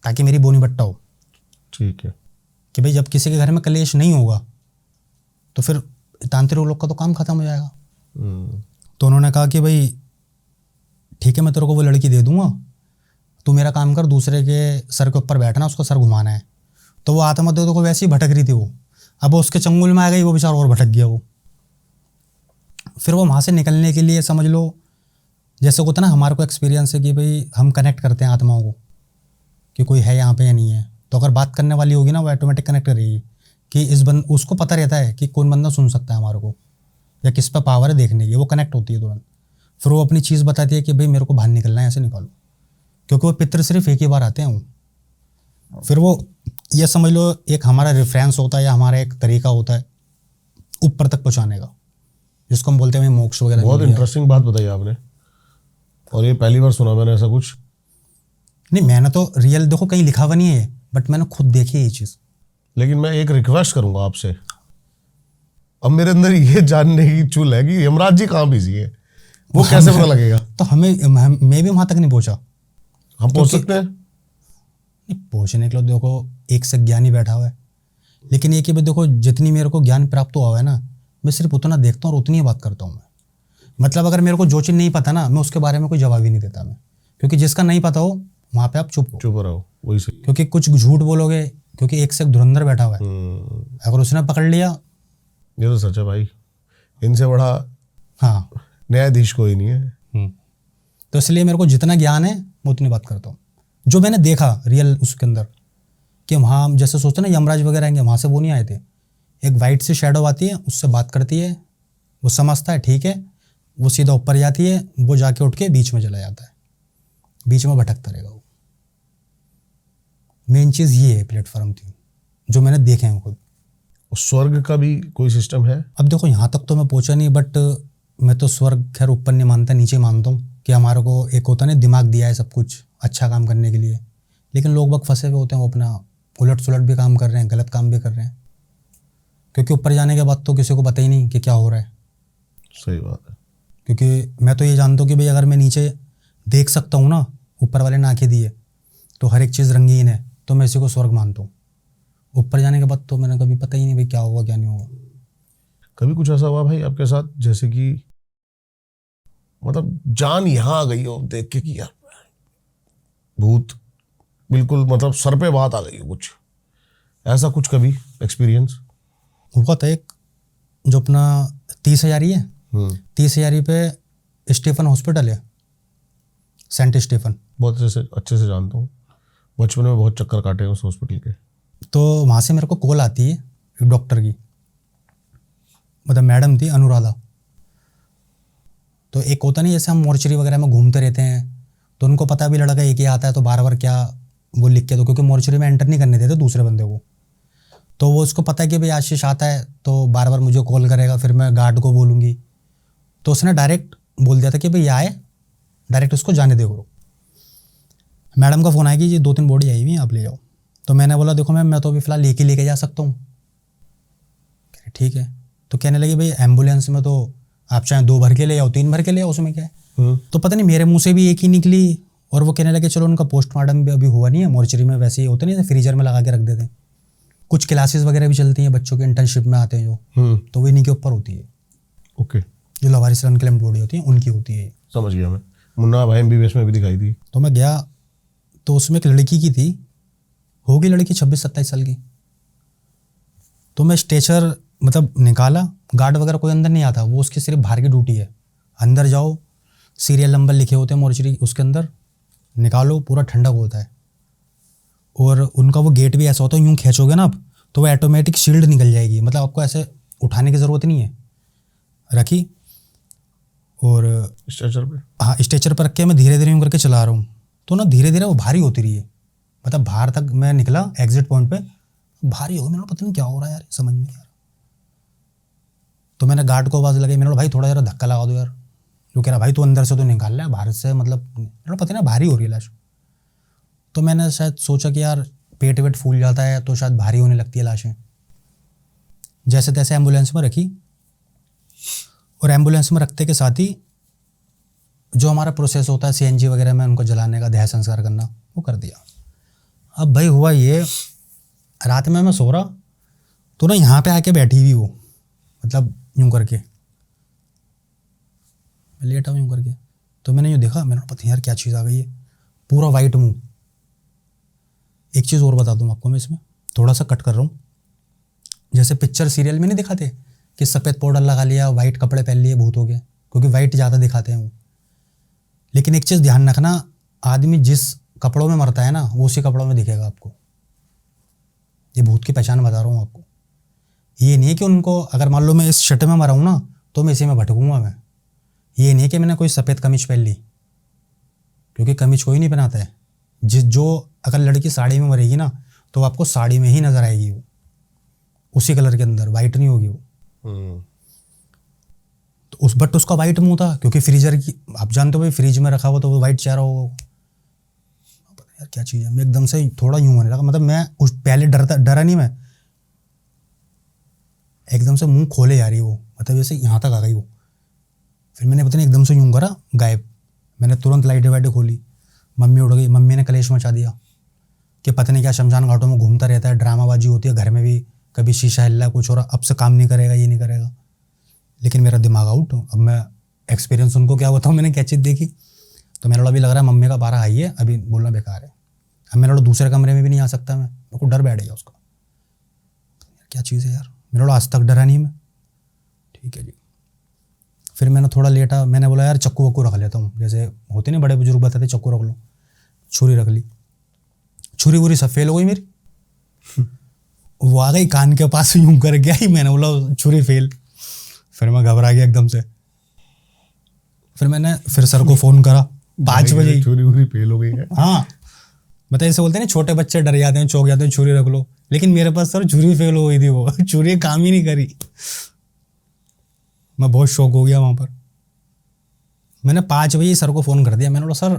ताकि मेरी बोनी बट्टा हो। ठीक है। कि भाई जब किसी के घर में कलेश नहीं होगा तो फिर तांत्रिक लोग का तो काम खत्म हो जाएगा। तो उन्होंने कहा कि भाई ठीक है, मैं तेरे को वो लड़की दे दूंगा, तू मेरा काम कर, दूसरे के सर के ऊपर बैठना, उसका सर घुमाना है। तो वो आत्मा तो को वैसे ही भटक रही थी वो, अब वो उसके चंगुल में आ गई, वो बेचारा और भटक गया वो। फिर वो वहाँ से निकलने के लिए समझ लो जैसे होता ना, हमारे को एक्सपीरियंस है कि भाई हम कनेक्ट करते हैं आत्माओं को कि कोई है यहाँ पे या नहीं है। तो अगर बात करने वाली होगी ना, वो ऑटोमेटिक कनेक्ट करेगी कि उसको पता रहता है कि कौन बंदा सुन सकता है हमारे को, या किस पर पावर है देखने की, वो कनेक्ट होती है तुरंत। फिर वो अपनी चीज़ बताती है कि भाई मेरे को बाहर निकलना है, ऐसे निकालो, क्योंकि वो पितर सिर्फ एक ही बार आते हैं वो। फिर वो ये समझ लो एक हमारा रेफरेंस होता है, या हमारा एक तरीका होता है ऊपर तक पहुँचाने का, जिसको हम बोलते हैं मोक्ष वगैरह। बहुत इंटरेस्टिंग बात बताई आपने, और ये पहली बार सुना मैंने ऐसा कुछ। नहीं, मैंने तो रियल देखो कहीं लिखा हुआ नहीं है, बट मैंने खुद देखी है ये चीज़। लेकिन मैं एक रिक्वेस्ट करूंगा आपसे, अब मेरे अंदर ये जानने की चुल है कि यमराज जी कहाँ बिजी है, वो कैसे पता लगेगा? तो मैं भी वहाँ तक नहीं पहुँचा। हम पहुंच सकते हैं? नहीं, पहुँचने के लिए देखो एक से ज्ञानी बैठा हुआ है, लेकिन ये कि भाई देखो जितनी मेरे को ज्ञान प्राप्त हुआ है ना, मैं सिर्फ उतना देखता हूँ और उतनी ही बात करता हूँ मैं। मतलब अगर मेरे को जो चीज़ नहीं पता ना, मैं उसके बारे में कोई जवाब ही नहीं देता मैं, क्योंकि जिसका नहीं पता हो वहाँ पे आप चुप हो, चुप रहो, वही सही। क्योंकि कुछ झूठ बोलोगे, क्योंकि एक से एक धुरंधर बैठा हुआ है, अगर उसने पकड़ लिया। ये तो सच है भाई, इनसे बड़ा हाँ, न्यायाधीश कोई नहीं है। तो इसलिए मेरे को जितना ज्ञान है मैं उतनी बात करता हूँ, जो मैंने देखा रियल उसके अंदर। कि वहाँ जैसे सोचते ना यमराज वगैरह आएंगे, वहाँ से वो नहीं आए थे। एक वाइट सी शैडो आती है, उससे बात करती है, वो समझता है ठीक है, वो सीधा ऊपर जाती है, वो जाके उठ के बीच में चला जाता है, बीच में भटकता रहेगा वो। मेन चीज़ ये है प्लेटफॉर्म थी जो मैंने देखे हैं खुद। स्वर्ग का भी कोई सिस्टम है? अब देखो यहाँ तक तो मैं पहुँचा नहीं, बट मैं तो स्वर्ग खैर ऊपर नहीं मानता, नीचे मानता हूँ कि हमारे को एक होता है दिमाग दिया है सब कुछ अच्छा काम करने के लिए, लेकिन लोग वक्त फंसे हुए होते हैं, वो अपना उलट सुलट भी काम कर रहे हैं, गलत काम भी कर रहे हैं, क्योंकि ऊपर जाने के बाद तो किसी को पता ही नहीं कि क्या हो रहा है। सही बात है। क्योंकि मैं तो ये जानता हूँ कि भाई अगर मैं नीचे देख सकता हूँ ना, ऊपर वाले ने आंखें दी है, तो हर एक चीज़ रंगीन है, तो मैं इसी को स्वर्ग मानता हूँ। ऊपर जाने के बाद तो मैंने कभी पता ही नहीं भाई क्या होगा क्या नहीं होगा। कभी कुछ ऐसा हुआ भाई आपके साथ, जैसे कि मतलब जान यहाँ आ गई हो देख के कि यार भूत बिल्कुल मतलब सर पे बात आ गई हो, कुछ ऐसा कुछ कभी एक्सपीरियंस हुआ था एक, जो अपना 30 हज़ारी है, 30 हज़ारी पे स्टीफन हॉस्पिटल है, सेंट स्टीफन। बहुत अच्छे से जानता हूँ, बचपन में बहुत चक्कर काटे हैं उस हॉस्पिटल के। तो वहाँ से मेरे को कॉल आती है एक डॉक्टर की, मतलब मैडम थी अनुराधा। तो एक होता नहीं जैसे हम मोर्चरी वगैरह में घूमते रहते हैं, तो उनको पता भी लड़का एक ही आता है, तो बार बार क्या वो लिख के दो, क्योंकि मोर्चरी में एंटर नहीं करने देते दूसरे बंदे को। तो वो उसको पता है कि भाई आशीष आता है तो बार बार मुझे कॉल करेगा, फिर मैं गार्ड को बोलूँगी। तो उसने डायरेक्ट बोल दिया था कि भाई आए, डायरेक्ट उसको जाने दे करो। मैडम का फ़ोन आया कि जी 2-3 बॉडी आई हुई है, आप ले जाओ। तो मैंने बोला देखो मैम मैं तो अभी फ़िलहाल एक ही लेके जा सकता हूँ। कह रहे ठीक है। तो कहने लगी भाई एम्बुलेंस में तो आप चाहे 2 भर के ले आओ 3 भर के ले आओ, उसमें क्या है। तो पता नहीं मेरे मुंह से भी एक ही निकली और वो कहने लगे चलो उनका पोस्टमार्टम भी अभी हुआ नहीं है, मोर्चरी में वैसे ही होते नहीं, फ्रीजर में लगा के रख देते हैं। कुछ क्लासेस वगैरह भी चलती हैं बच्चों के, इंटर्नशिप में आते हैं जो, तो वो इन्हीं के ऊपर होती है। ओके, जो लावारिस अनक्लेम्ड बॉडी होती है उनकी होती है। समझ गया मैं। मुन्ना भाई MBBS में भी दिखाई थी। तो मैं गया तो उसमें एक लड़की की थी, होगी लड़की 26-27 साल की। तो मैं स्ट्रेचर मतलब निकाला, गार्ड वगैरह कोई अंदर नहीं आता, वो उसकी सिर्फ बाहर की ड्यूटी है। अंदर जाओ, सीरियल नंबर लिखे होते हैं मोर्चरी, उसके अंदर निकालो, पूरा ठंडक होता है। और उनका वो गेट भी ऐसा होता है, यूँ खींचोगे ना आप तो वो ऑटोमेटिक शील्ड निकल जाएगी, मतलब आपको ऐसे उठाने की ज़रूरत नहीं है। रखी और स्ट्रेचर पे, हाँ स्ट्रेचर पर रख के मैं धीरे धीरे यूँ करके चला रहा हूँ। तो ना धीरे धीरे वो भारी होती रही है, मतलब बाहर तक मैं निकला एग्जिट पॉइंट पे, भारी हो, मैंने पता नहीं क्या हो रहा है यार, समझ में नहीं आ रहा। तो मैंने गार्ड को आवाज़ लगाई, मैंने बोला भाई थोड़ा जरा धक्का लगा दो यार। जो कह रहा भाई तू अंदर से तो निकाल रहा है, बाहर से मतलब मैंने पता नहीं भारी हो रही है लाश। तो मैंने शायद सोचा कि यार पेट वेट फूल जाता है तो शायद भारी होने लगती है लाशें। जैसे तैसे एम्बुलेंस में रखी और एम्बुलेंस में रखते के साथ ही जो हमारा प्रोसेस होता है CNG वगैरह में उनको जलाने का, देह संस्कार करना, वो कर दिया। अब भाई हुआ ये, रात में मैं सो रहा तो ना यहाँ पे आके बैठी हुई वो, मतलब यूँ करके मैं लेटा हूँ यूँ करके। तो मैंने यूँ देखा, मैंने पता यार क्या चीज़ आ गई है, पूरा वाइट मुँह। एक चीज़ और बता दूँ आपको, मैं इसमें थोड़ा सा कट कर रहा हूँ। जैसे पिक्चर सीरियल में नहीं दिखाते कि सफ़ेद पाउडर लगा लिया, वाइट कपड़े पहन लिए, भूत हो गए, क्योंकि वाइट ज़्यादा दिखाते हैं वो। लेकिन एक चीज़ ध्यान रखना, आदमी जिस कपड़ों में मरता है ना वो उसी कपड़ों में दिखेगा आपको। ये भूत की पहचान बता रहा हूँ आपको। ये नहीं है कि उनको अगर मान लो मैं इस शर्ट में मरा हूँ ना तो मैं इसी में भटकूंगा मैं। ये नहीं है कि मैंने कोई सफ़ेद कमीज पहन ली, क्योंकि कमीज कोई नहीं पहनाता है। जो अगर लड़की साड़ी में मरेगी ना तो आपको साड़ी में ही नज़र आएगी, वो उसी कलर के अंदर, वाइट नहीं होगी वो। तो बट उसका वाइट मुंह था, क्योंकि फ्रीजर की आप जानते हो भाई, फ्रिज में रखा हुआ तो वो वाइट चेहरा होगा। यार क्या चीज़ है, मैं एकदम से थोड़ा यूँ होने लगा, मतलब मैं उस पहले डरा नहीं, मैं एकदम से मुंह खोले जा रही वो, मतलब जैसे यहाँ तक आ गई वो। फिर मैंने पता नहीं एकदम से यूँ करा, गायब। मैंने तुरंत लाइटें वाइटें खोली, मम्मी उठ गई। मम्मी ने कलेश मचा दिया कि पता नहीं क्या शमशान घाटों में घूमता रहता है, ड्रामाबाजी होती है घर में भी, कभी शीशा हिला कुछ हो रहा, अब से काम नहीं करेगा, ये नहीं करेगा। लेकिन मेरा दिमाग आउट। अब मैं एक्सपीरियंस उनको क्या बताऊँ मैंने क्या चीज़ देखी। तो मेरा अभी लग रहा है मम्मी का 12 हाई है, अभी बोलना बेकार है। अब मेरा दूसरे कमरे में भी नहीं आ सकता, मैं, मेरे को डर बैठ गया उसका। क्या चीज़ है यार, मेरा आज तक डरा नहीं मैं। ठीक है जी। फिर मैंने थोड़ा लेटा, मैंने बोला यार चक्कू वक्कू रख लेता हूँ, जैसे होते नहीं बड़े बुजुर्ग बताते चक्कू रख लो। छुरी रख ली, छुरी वुरी सब फेल हो गई मेरी। वो आ गई कान के पास यूं कर गया ही, मैंने बोला छुरी फेल। फिर मैं घबरा गया एकदम से। फिर मैंने फिर सर को फ़ोन करा 5 बजे। छुरी वुरी फेल हो गई है। हाँ मतलब ऐसे बोलते हैं ना, छोटे बच्चे डर जाते हैं, चौंक जाते हैं, छुरी रख लो। लेकिन मेरे पास सर छुरी फेल हो गई थी, वो छुरी काम ही नहीं करी। मैं बहुत शौक हो गया वहाँ पर। मैंने 5 बजे सर को फ़ोन कर दिया, मैंने बोला सर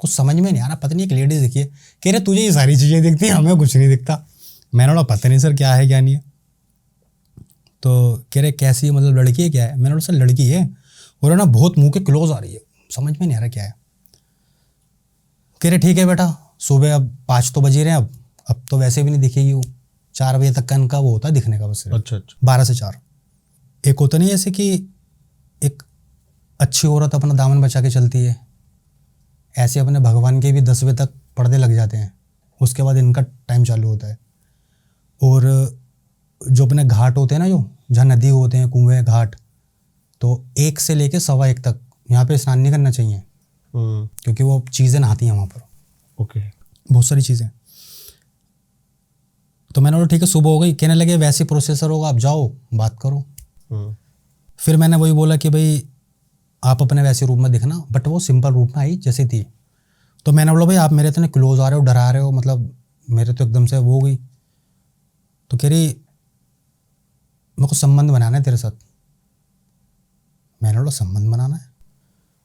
कुछ समझ में नहीं आ रहा, पता नहीं एक लेडीज़ दिखी है। कह रहे तुझे ये सारी चीज़ें दिखती हैं, हमें कुछ नहीं दिखता। मैंने बोला पता नहीं सर क्या है क्या नहीं है। तो कह रहे कैसी, मतलब लड़की है क्या है। मैंने बोला सर लड़की है, और है ना बहुत मुँह के क्लोज आ रही है, समझ में नहीं आ रहा क्या है। कह रहे ठीक है बेटा, सुबह अब 5 तो बज ही रहे हैं, अब तो वैसे भी नहीं दिखेगी वो, 4 बजे तक का इनका वो होता है दिखने का बस। अच्छा 12 से 4। एक होता नहीं जैसे कि एक अच्छी औरत अपना दामन बचा के चलती है, ऐसे अपने भगवान के भी 10 बजे तक पर्दे लग जाते हैं, उसके बाद इनका टाइम चालू होता है। और जो अपने घाट होते हैं ना, जो जहाँ नदी होते हैं, कुएँ, घाट, तो 1 से लेके 1:15 तक यहाँ पे स्नान नहीं करना चाहिए, क्योंकि वो चीज़ें नहाती हैं वहाँ पर। ओके, बहुत सारी चीज़ें। तो मैंने बोला ठीक है, सुबह हो गई। कहने लगे वैसे प्रोसेसर होगा, आप जाओ बात करो। फिर मैंने वही बोला कि भाई आप अपने वैसे रूप में दिखना, बट वो सिंपल रूप में आई जैसे थी। तो मैंने बोला भाई आप मेरे इतने क्लोज आ रहे हो, डरा रहे हो, मतलब मेरे तो एकदम से वो हो गई। तो कह रही मेरे को संबंध बनाना है तेरे साथ। मैंने बोला संबंध बनाना है।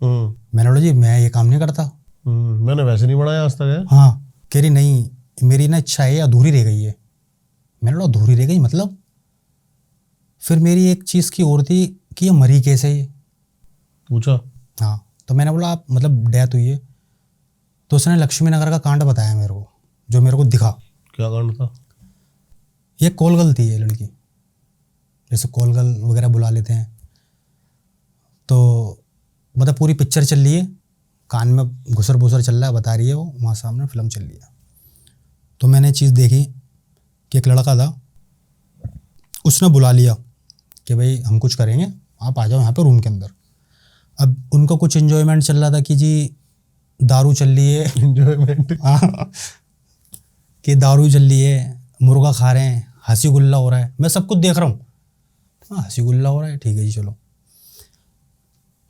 मैंने बोला जी मैं ये काम नहीं करता। मैंने वैसे नहीं बढ़ाया आज तक है। हाँ, कह रही नहीं मेरी ना इच्छा है अधूरी रह गई है। मैंने बोला अधूरी रह गई मतलब? फिर मेरी एक चीज़ की और थी कि ये मरी कैसे ये। पूछा? हाँ, तो मैंने बोला आप मतलब डेथ हुई है? तो उसने लक्ष्मी नगर का कांड बताया मेरे को, जो मेरे को दिखा। क्या कांड था? ये कॉल गर्ल थी ये लड़की, जैसे कॉल गर्ल वगैरह बुला लेते हैं। तो मतलब पूरी पिक्चर चल रही है, कान में घुसर भुसर चल रहा है, बता रही है वो, वहाँ सामने फिल्म चल रही है। तो मैंने चीज़ देखी कि एक लड़का था, उसने बुला लिया कि भाई हम कुछ करेंगे, आप आ जाओ यहाँ पे रूम के अंदर। अब उनका कुछ एंजॉयमेंट चल रहा था कि जी दारू चल रही है, एंजॉयमेंट? कि दारू चल रही है, मुर्गा खा रहे हैं, हंसी गुल्ला हो रहा है, मैं सब कुछ देख रहा हूँ। हाँ हंसी गुल्ला हो रहा है, ठीक है जी चलो।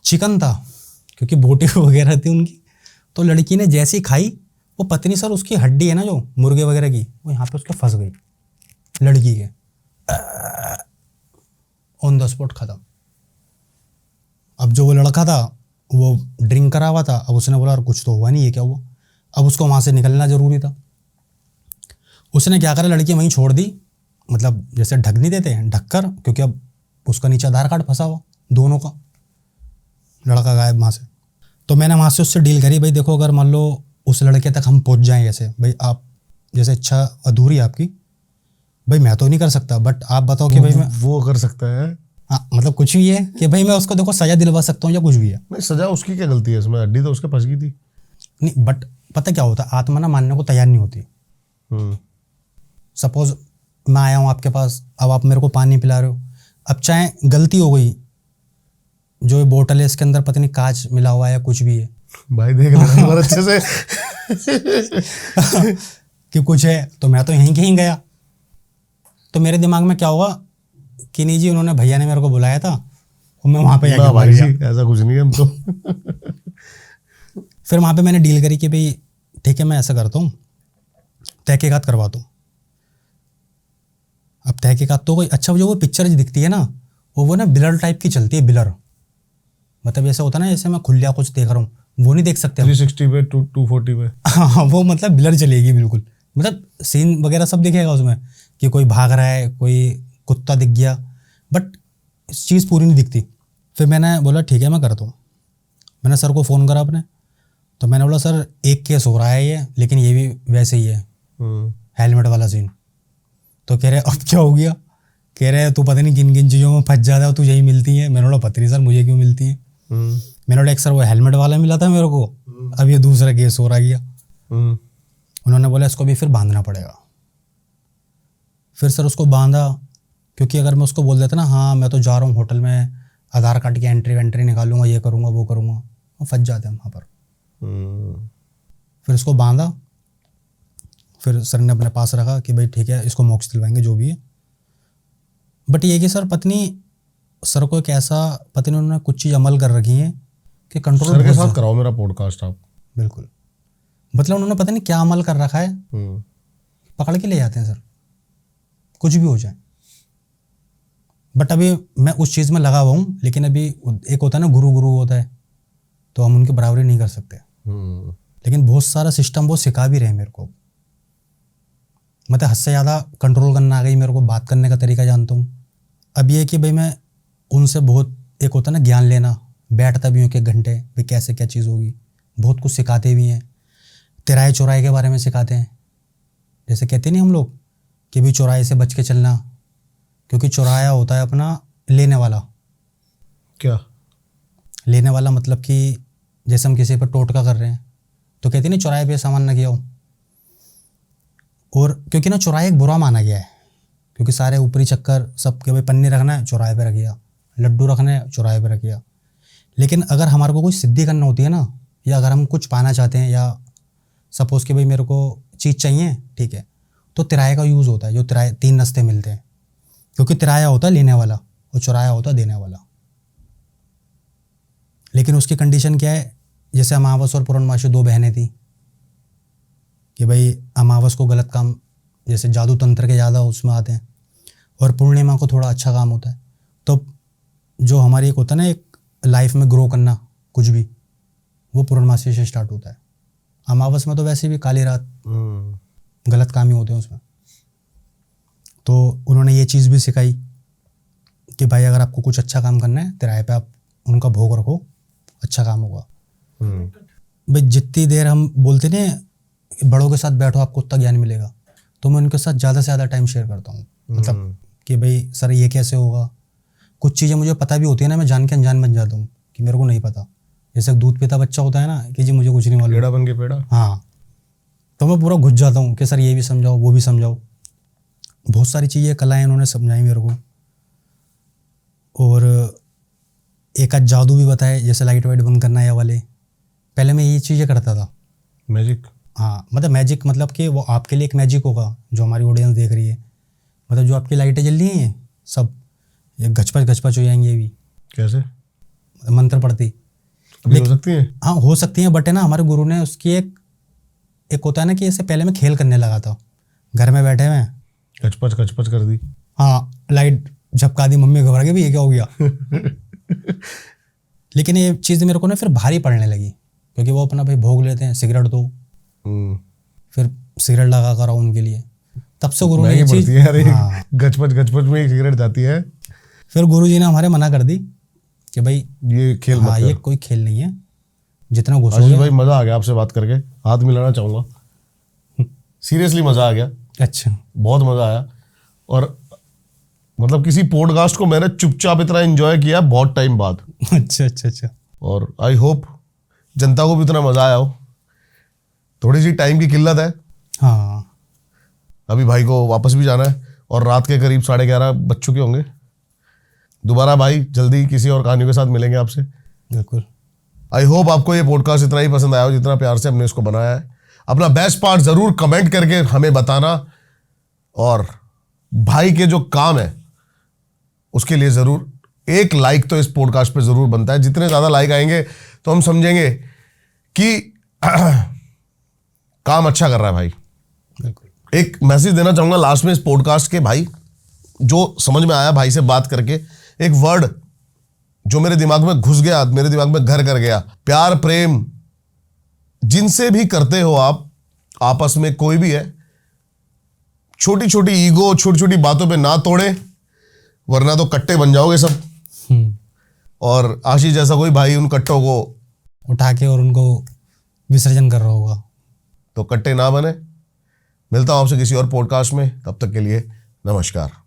चिकन था क्योंकि बोटी वगैरह थी उनकी, तो लड़की ने जैसे ही खाई, वो पत्नी सर उसकी हड्डी है ना जो मुर्गे वगैरह की, वो यहाँ पे उसके फंस गई लड़की के, ऑन द स्पॉट खत्म। अब जो वो लड़का था वो ड्रिंक करा हुआ था, अब उसने बोला और कुछ तो हुआ नहीं है, क्या हुआ? अब उसको वहाँ से निकलना ज़रूरी था। उसने क्या करा, लड़की वहीं छोड़ दी, मतलब जैसे ढक नहीं देते हैं, ढक कर, क्योंकि अब उसका नीचे आधार कार्ड फंसा हुआ दोनों का, लड़का गायब वहाँ से। तो मैंने वहाँ से उससे डील करी, भाई देखो अगर मान लो उस लड़के तक हम पहुँच जाएं, जैसे भाई आप जैसे इच्छा अधूरी है आपकी, भाई मैं तो नहीं कर सकता, बट आप बताओ कि भाई मैं, वो कर सकता है? हाँ मतलब कुछ भी है कि भाई मैं उसको देखो सज़ा दिलवा सकता हूँ या कुछ भी है। नहीं, सजा उसकी क्या गलती है इसमें? हड्डी तो उसके फंस गई थी। नहीं बट पता क्या होता है, आत्मा ना मानने को तैयार नहीं होती। सपोज मैं आया हूँ आपके पास, अब आप मेरे को पानी पिला रहे हो, अब चाहे गलती हो गई, जो ये बोतल है इसके अंदर पता नहीं कांच मिला हुआ है या कुछ भी है, भाई देख लेना बहुत अच्छे से। कि कुछ है, तो मैं तो यहीं कहीं गया, तो मेरे दिमाग में क्या होगा कि नहीं जी उन्होंने भैया ने मेरे को बुलाया था और मैं वहाँ पे ना जाके भाई मर जी गया। ऐसा कुछ नहीं है हम तो। फिर वहाँ पे मैंने डील करी कि भाई ठीक है मैं ऐसा करता हूँ, तहकीकात करवाता हूँ। अब तहकीकात तो कोई अच्छा, जो वो पिक्चर दिखती है ना, वो ना ब्लर टाइप की चलती है, ब्लर मतलब ऐसा होता है ना जैसे मैं खुलिया कुछ देख रहा हूँ, वो नहीं देख सकते हम। 360 पे 240 पे? हाँ वो मतलब ब्लर चलेगी बिल्कुल, मतलब सीन वगैरह सब दिखेगा उसमें कि कोई भाग रहा है, कोई कुत्ता दिख गया, बट चीज़ पूरी नहीं दिखती। फिर मैंने बोला ठीक है मैं करता हूँ। मैंने सर को फ़ोन करा अपने, तो मैंने बोला सर एक केस हो रहा है ये, लेकिन ये भी वैसे ही है, हेलमेट वाला सीन। तो कह रहे अब क्या हो गया? कह रहे तू पता नहीं किन किन चीज़ों में फंस जाता है, तू यही मिलती है। मैंने बोला पता नहीं सर मुझे क्यों मिलती है। मैंने बोला एक सर वो हेलमेट वाला मिला था मेरे को, अब ये दूसरा केस हो रहा गया। उन्होंने बोला इसको भी फिर बांधना पड़ेगा। फिर सर उसको बांधा, क्योंकि अगर मैं उसको बोल देता ना हाँ मैं तो जा रहा हूँ होटल में आधार कार्ड की एंट्री निकालूंगा, ये करूँगा वो करूँगा, वो फंस जाते हैं वहाँ पर। फिर उसको बांधा, फिर सर ने अपने पास रखा कि भाई ठीक है इसको मोक्ष दिलवाएंगे जो भी है। बट ये कि सर पत्नी सर को एक ऐसा पत्नी उन्होंने कुछ चीज़ अमल कर रखी है कि कंट्रोल सर के साथ कराओ मेरा पॉडकास्ट आप। बिल्कुल, मतलब उन्होंने पता नहीं क्या अमल कर रखा है, पकड़ के ले जाते हैं सर, कुछ भी हो जाए। बट अभी मैं उस चीज़ में लगा हुआ हूँ, लेकिन अभी एक होता है ना गुरु होता है, तो हम उनकी बराबरी नहीं कर सकते। लेकिन बहुत सारा सिस्टम वो सिखा भी रहे हैं मेरे को, मतलब हद से ज़्यादा कंट्रोल करना आ गई मेरे को, बात करने का तरीका जानता हूँ। अब ये कि भाई मैं उनसे बहुत, एक होता है ना ज्ञान लेना, बैठता भी हूँ कि घंटे भाई कैसे क्या चीज़ होगी, बहुत कुछ सिखाते भी हैं। तिराए चौराहे के बारे में सिखाते हैं, जैसे कहते नहीं हम लोग कि भाई चौराहे से बच के चलना, क्योंकि चौराहा होता है अपना लेने वाला। क्या लेने वाला मतलब कि जैसे हम किसी पर टोटका कर रहे हैं तो कहते नहीं चौराहे पे सामान ना किया हो, और क्योंकि ना चौराहे एक बुरा माना गया है, क्योंकि सारे ऊपरी चक्कर सब के भाई पन्नी रखना है चौराहे पे रखिया, लड्डू रखना है चौराहे पे रखिया। लेकिन अगर हमारे को कोई सिद्धि करना होती है ना, या अगर हम कुछ पाना चाहते हैं, या सपोज़ कि भाई मेरे को चीज़ चाहिए, ठीक है, तो तिराए का यूज़ होता है, जो तिराए 3 रास्ते मिलते हैं, क्योंकि तिराया होता है लेने वाला और चौराया होता है देने वाला। लेकिन उसकी कंडीशन क्या है, जैसे अमावस और पूर्णमासी 2 बहनें थी कि भाई अमावस को गलत काम, जैसे जादू तंत्र के ज़्यादा उसमें आते हैं, और पूर्णिमा को थोड़ा अच्छा काम होता है। तो जो हमारी एक होता है ना एक लाइफ में ग्रो करना कुछ भी, वो पूर्णमासी से स्टार्ट होता है। अमावस में तो वैसे भी काली रात, गलत काम ही होते हैं उसमें। तो उन्होंने ये चीज़ भी सिखाई कि भाई अगर आपको कुछ अच्छा काम करना है तिराए पे आप उनका भोग रखो, अच्छा काम होगा। भाई जितनी देर हम बोलते ना बड़ों के साथ बैठो आपको उतना ज्ञान मिलेगा, तो मैं उनके साथ ज़्यादा से ज़्यादा टाइम शेयर करता हूँ। मतलब कि भाई सर ये कैसे होगा, कुछ चीज़ें मुझे पता भी होती है ना, मैं जान के अनजान बन जाता हूँ कि मेरे को नहीं पता। जैसे दूध पीता बच्चा होता है ना कि जी मुझे कुछ नहीं मालूम, पेड़ा बन के पेड़ा। हाँ, तो मैं पूरा घुस जाता हूँ कि सर ये भी समझाओ वो भी समझाओ। बहुत सारी चीज़ें कलाएं उन्होंने समझाई मेरे को, और एक आध जादू भी बताए, जैसे लाइट वाइट बंद करना या वाले। पहले मैं ये चीज़ें करता था, मैजिक। हाँ, मतलब मैजिक, मतलब कि वो आपके लिए एक मैजिक होगा जो हमारी ऑडियंस देख रही है। मतलब जो आपकी लाइटें जल रही हैं सब ये घचपच हो जाएंगी अभी, कैसे मंत्र पढ़ती। अभी हो सकती है? हाँ हो सकती हैं, बट है ना हमारे गुरु ने उसकी एक होता है ना कि इससे पहले मैं खेल करने लगा था, घर में बैठे हुए, कचपच कर दी। हाँ, लाइट झपका दी, मम्मी घबरा गई भी ये क्या हो गया। लेकिन ये चीज़ मेरे को ना फिर भारी पड़ने लगी, क्योंकि वो अपना भाई भोग लेते हैं, सिगरेट दो, फिर सिगरेट लगा कर आओ उनके लिए। तब से गुरु ने ये चीज़, हाँ, गचपच में एक सिगरेट जाती है। फिर गुरु जी ने हमारे मना कर दी कि भाई ये खेल मत कर। ये कोई खेल नहीं है, जितना घुसोगे। आशीष भाई मजा आ गया आपसे बात करके, हाथ मिलाना चाहूंगा। सीरियसली मजा आ गया, अच्छा, बहुत मजा आया। और मतलब किसी पॉडकास्ट को मैंने चुपचाप इतना एंजॉय किया बहुत टाइम बाद। अच्छा। और आई होप जनता को भी इतना मजा आया हो। थोड़ी सी टाइम की किल्लत है, हाँ, अभी भाई को वापस भी जाना है और रात के करीब 11:30 बज चुके होंगे। दोबारा भाई जल्दी किसी और कहानियों के साथ मिलेंगे आपसे। बिल्कुल। आई होप आपको ये पॉडकास्ट इतना ही पसंद आया हो जितना प्यार से हमने इसको बनाया है। अपना बेस्ट पार्ट जरूर कमेंट करके हमें बताना, और भाई के जो काम है उसके लिए जरूर एक लाइक तो इस पॉडकास्ट पे जरूर बनता है। जितने ज्यादा लाइक आएंगे तो हम समझेंगे कि काम अच्छा कर रहा है भाई। बिल्कुल। एक मैसेज देना चाहूंगा लास्ट में इस पॉडकास्ट के, भाई जो समझ में आया भाई से बात करके, एक वर्ड जो मेरे दिमाग में घुस गया, मेरे दिमाग में घर कर गया, प्यार प्रेम जिनसे भी करते हो आप आपस में, कोई भी है, छोटी छोटी ईगो छोटी छोटी बातों पे ना तोड़े, वरना तो कट्टे बन जाओगे सब। और आशीष जैसा कोई भाई उन कट्टों को उठा के और उनको विसर्जन कर रहा होगा, तो कट्टे ना बने। मिलता हूं आपसे किसी और पॉडकास्ट में, तब तक के लिए नमस्कार।